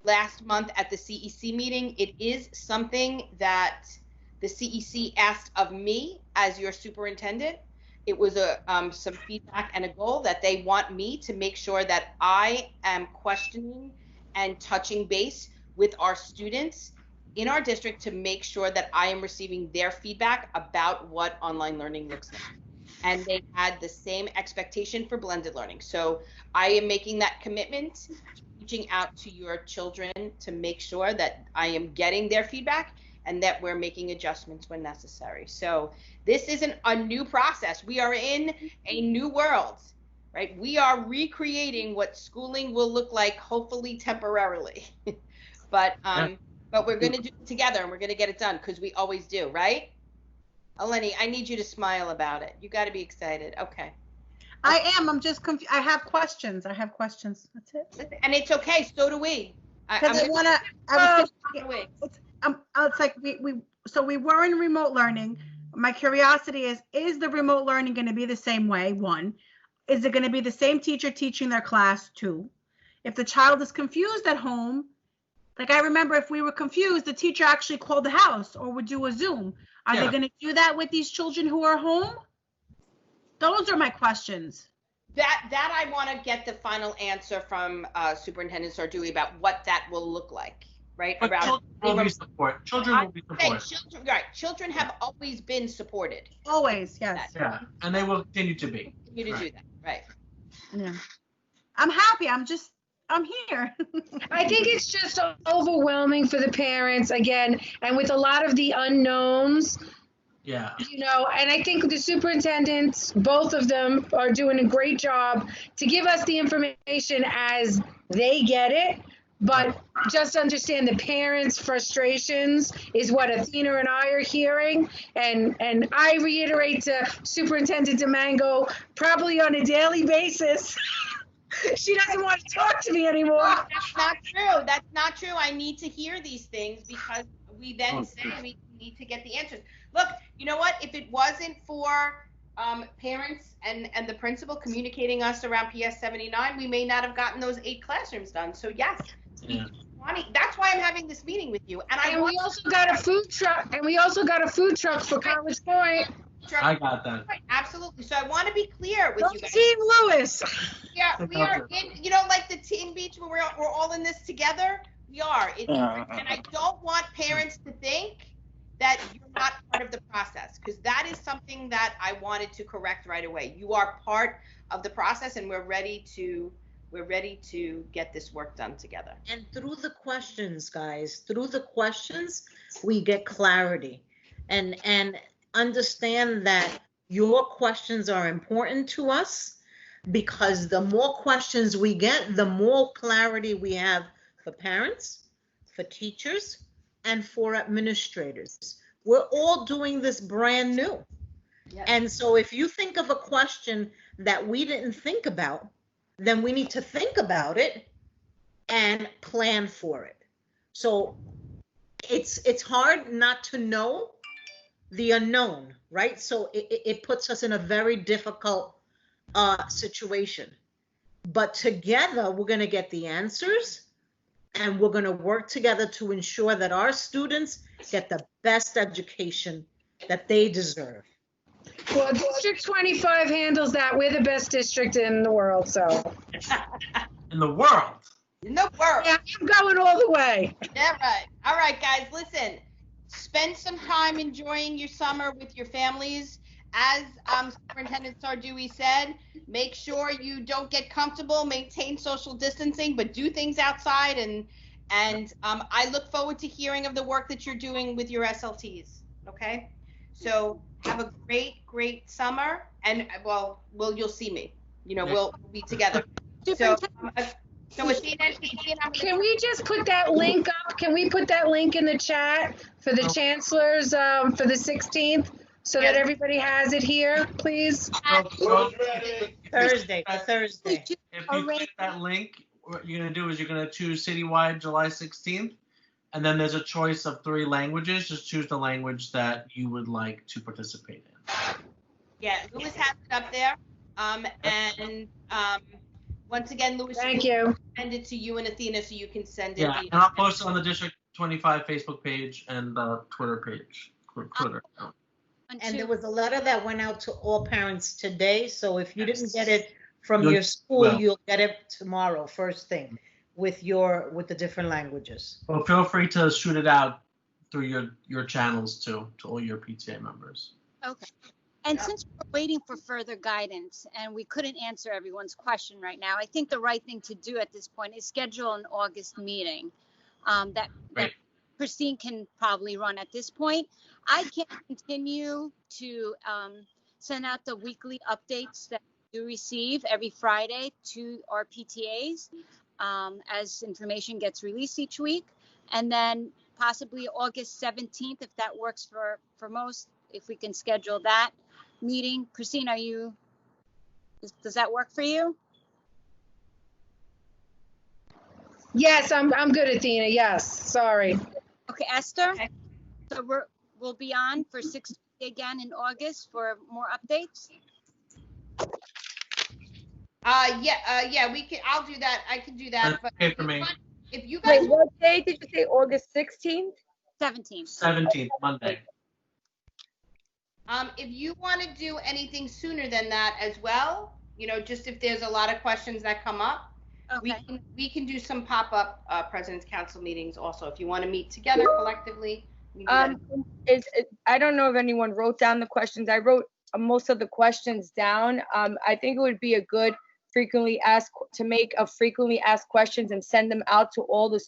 last month at the CEC meeting, it is something that the CEC asked of me as your superintendent. It was some feedback and a goal that they want me to make sure that I am questioning and touching base with our students in our district to make sure that I am receiving their feedback about what online learning looks like. And they had the same expectation for blended learning. So I am making that commitment, reaching out to your children to make sure that I am getting their feedback and that we're making adjustments when necessary. So this isn't a new process. We are in a new world, right? We are recreating what schooling will look like, hopefully temporarily. But we're going to do it together, and we're going to get it done because we always do, right? Eleni, I need you to smile about it. You got to be excited. Okay. I am. I'm just confused. I have questions. That's it. And it's okay. So do we. Because it's like we were in remote learning. My curiosity is the remote learning going to be the same way? 1, is it going to be the same teacher teaching their class? 2, if the child is confused at home, like I remember if we were confused, the teacher actually called the house or would do a Zoom. Are they going to do that with these children who are home? Those are my questions. That I want to get the final answer from Superintendent Sardoui about what that will look like, right? But children will be supported. Children have always been supported. Always, yes. Yeah, and they will continue to be. Continue to do that, right? Yeah. I'm happy. I'm here. I think it's just overwhelming for the parents again, and with a lot of the unknowns. Yeah. And I think the superintendents, both of them, are doing a great job to give us the information as they get it. But just understand the parents' frustrations is what Athena and I are hearing. And I reiterate to Superintendent Domingo, probably on a daily basis, She doesn't want to talk to me anymore. That's not true. That's not true. I need to hear these things because we then say we need to get the answers. Look, you know what? If it wasn't for parents and the principal communicating us around PS 79, we may not have gotten those 8 classrooms done. So yes, that's why I'm having this meeting with you. And we also got a food truck. And we also got a food truck for College Point. I got that. Absolutely. So I want to be clear with you guys. Team Lewis. Yeah, we are in, like the Teen Beach where we're all in this together. We are. And I don't want parents to think that you're not part of the process, because that is something that I wanted to correct right away. You are part of the process, and we're ready to get this work done together. And through the questions, guys, we get clarity and understand that your questions are important to us, because the more questions we get, the more clarity we have for parents, for teachers, and for administrators. We're all doing this brand new. Yes. And so if you think of a question that we didn't think about, then we need to think about it and plan for it. So it's hard not to know the unknown, right? So it puts us in a very difficult situation. But together, we're going to get the answers, and we're going to work together to ensure that our students get the best education that they deserve. Well, District 25 handles that. We're the best district in the world, so. In the world? In the world. Yeah, I'm going all the way. Yeah, right. All right, guys, listen. Spend some time enjoying your summer with your families. As Superintendent Sardui said, make sure you don't get comfortable, maintain social distancing, but do things outside. And I look forward to hearing of the work that you're doing with your SLTs. Okay? So have a great summer. And you'll see me. We'll be together. So Athena, can we just put that link up? Can we put that link in the chat for the chancellors for the 16th? So that everybody has it here, please. Thursday. If you click that link, what you're going to do is you're going to choose citywide July 16th, and then there's a choice of 3 languages. Just choose the language that you would like to participate in. Yeah, Lewis has it up there. Once again, Lewis, thank you. Send it to you and Athena so you can send it. Yeah, and I'll post it on the District 25 Facebook page and the Twitter page. Twitter. And there was a letter that went out to all parents today. So if you didn't get it from your school, you'll get it tomorrow, first thing, with the different languages. Well, feel free to shoot it out through your channels too, to all your PTA members. Okay. And since we're waiting for further guidance and we couldn't answer everyone's question right now, I think the right thing to do at this point is schedule an August meeting that Christine can probably run at this point. I can continue to send out the weekly updates that you receive every Friday to our PTAs as information gets released each week. And then possibly August 17th, if that works for most, if we can schedule that meeting. Christine, does that work for you? Yes, I'm good, Athena. Yes, sorry. Okay, Esther. Okay. So we'll be on for 6 again in August for more updates. Yeah, we can. I'll do that. I can do that. That's okay for me. If you guys. Wait, what day did you say? August 16th? 17th. 17th, Monday. If you want to do anything sooner than that as well, just if there's a lot of questions that come up, okay, we can do some pop-up President's Council meetings also. If you want to meet together collectively. I don't know if anyone wrote down the questions. I wrote most of the questions down. I think it would be a good to make a frequently asked questions and send them out to all the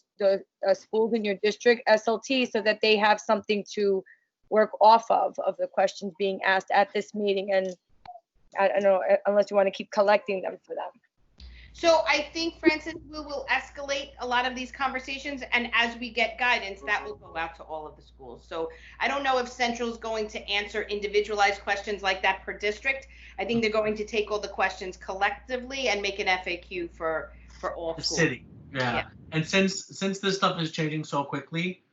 schools in your district SLT so that they have something to work off of the questions being asked at this meeting. And I don't know, unless you want to keep collecting them for them. So I think, Francis, we will escalate a lot of these conversations, and as we get guidance, that will go out to all of the schools. So I don't know if Central's going to answer individualized questions like that per district. I think they're going to take all the questions collectively and make an FAQ for all The schools. city, yeah. And since this stuff is changing so quickly,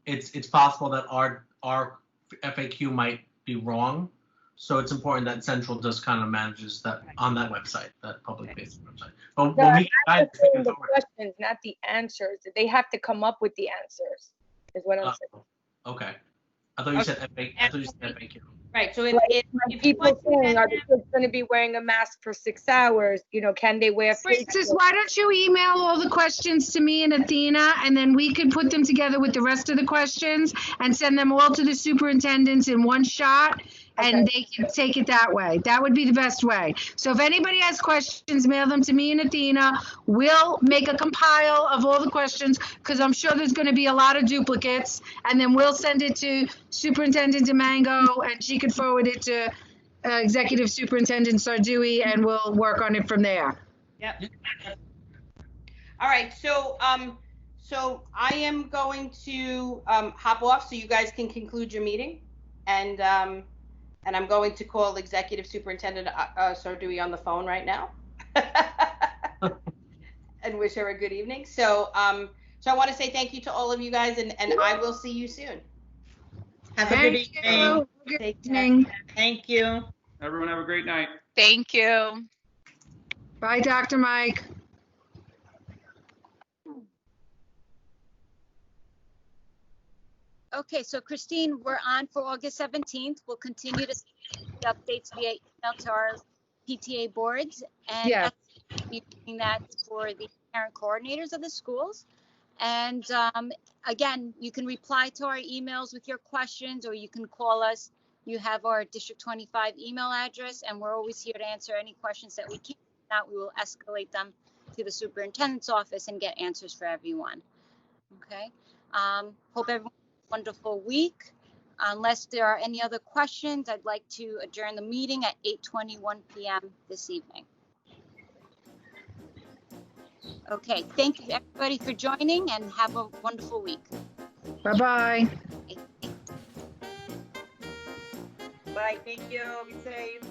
it's possible that our FAQ might be wrong. So it's important that Central just kind of manages that on that website, that public facing website. But No, when I'm we guide saying the questions, not the answers. They have to come up with the answers, is what I'm saying. okay. I thought you said FAQ. I thought you said FAQ. Right. So Like, when people saying, are the kids going to be wearing a mask for 6 hours? You know, can they wear face Francis, why don't you email all the questions to me and Athena, and then we can put them together with the rest of the questions and send them all to the superintendents in one shot, and they can take it that way. That would be the best way. So if anybody has questions, mail them to me and Athena. We'll make a compile of all the questions, because I'm sure there's going to be a lot of duplicates, and then we'll send it to Superintendent DeMango, and she could forward it to Executive Superintendent Sardui, and we'll work on it from there. Yep. All right. So so I am going to hop off so you guys can conclude your meeting, and I'm going to call Executive Superintendent Sardui on the phone right now and wish her a good evening. So so I want to say thank you to all of you guys, and I will see you soon. Have a good evening. Good evening. Thank you. Everyone have a great night. Thank you. Bye, Dr. Mike. Okay, so Christine, we're on for August 17th. We'll continue to send updates via email to our PTA boards, and Yes. we're doing that for the parent coordinators of the schools. And again, you can reply to our emails with your questions, or you can call us. You have our District 25 email address, and we're always here to answer any questions that we can. If not, we will escalate them to the superintendent's office and get answers for everyone. Okay. Hope everyone has a wonderful week. Unless there are any other questions, I'd like to adjourn the meeting at 8:21 p.m. this evening. Okay, thank you everybody for joining, and have a wonderful week. Bye-bye. Bye, thank you. Be safe.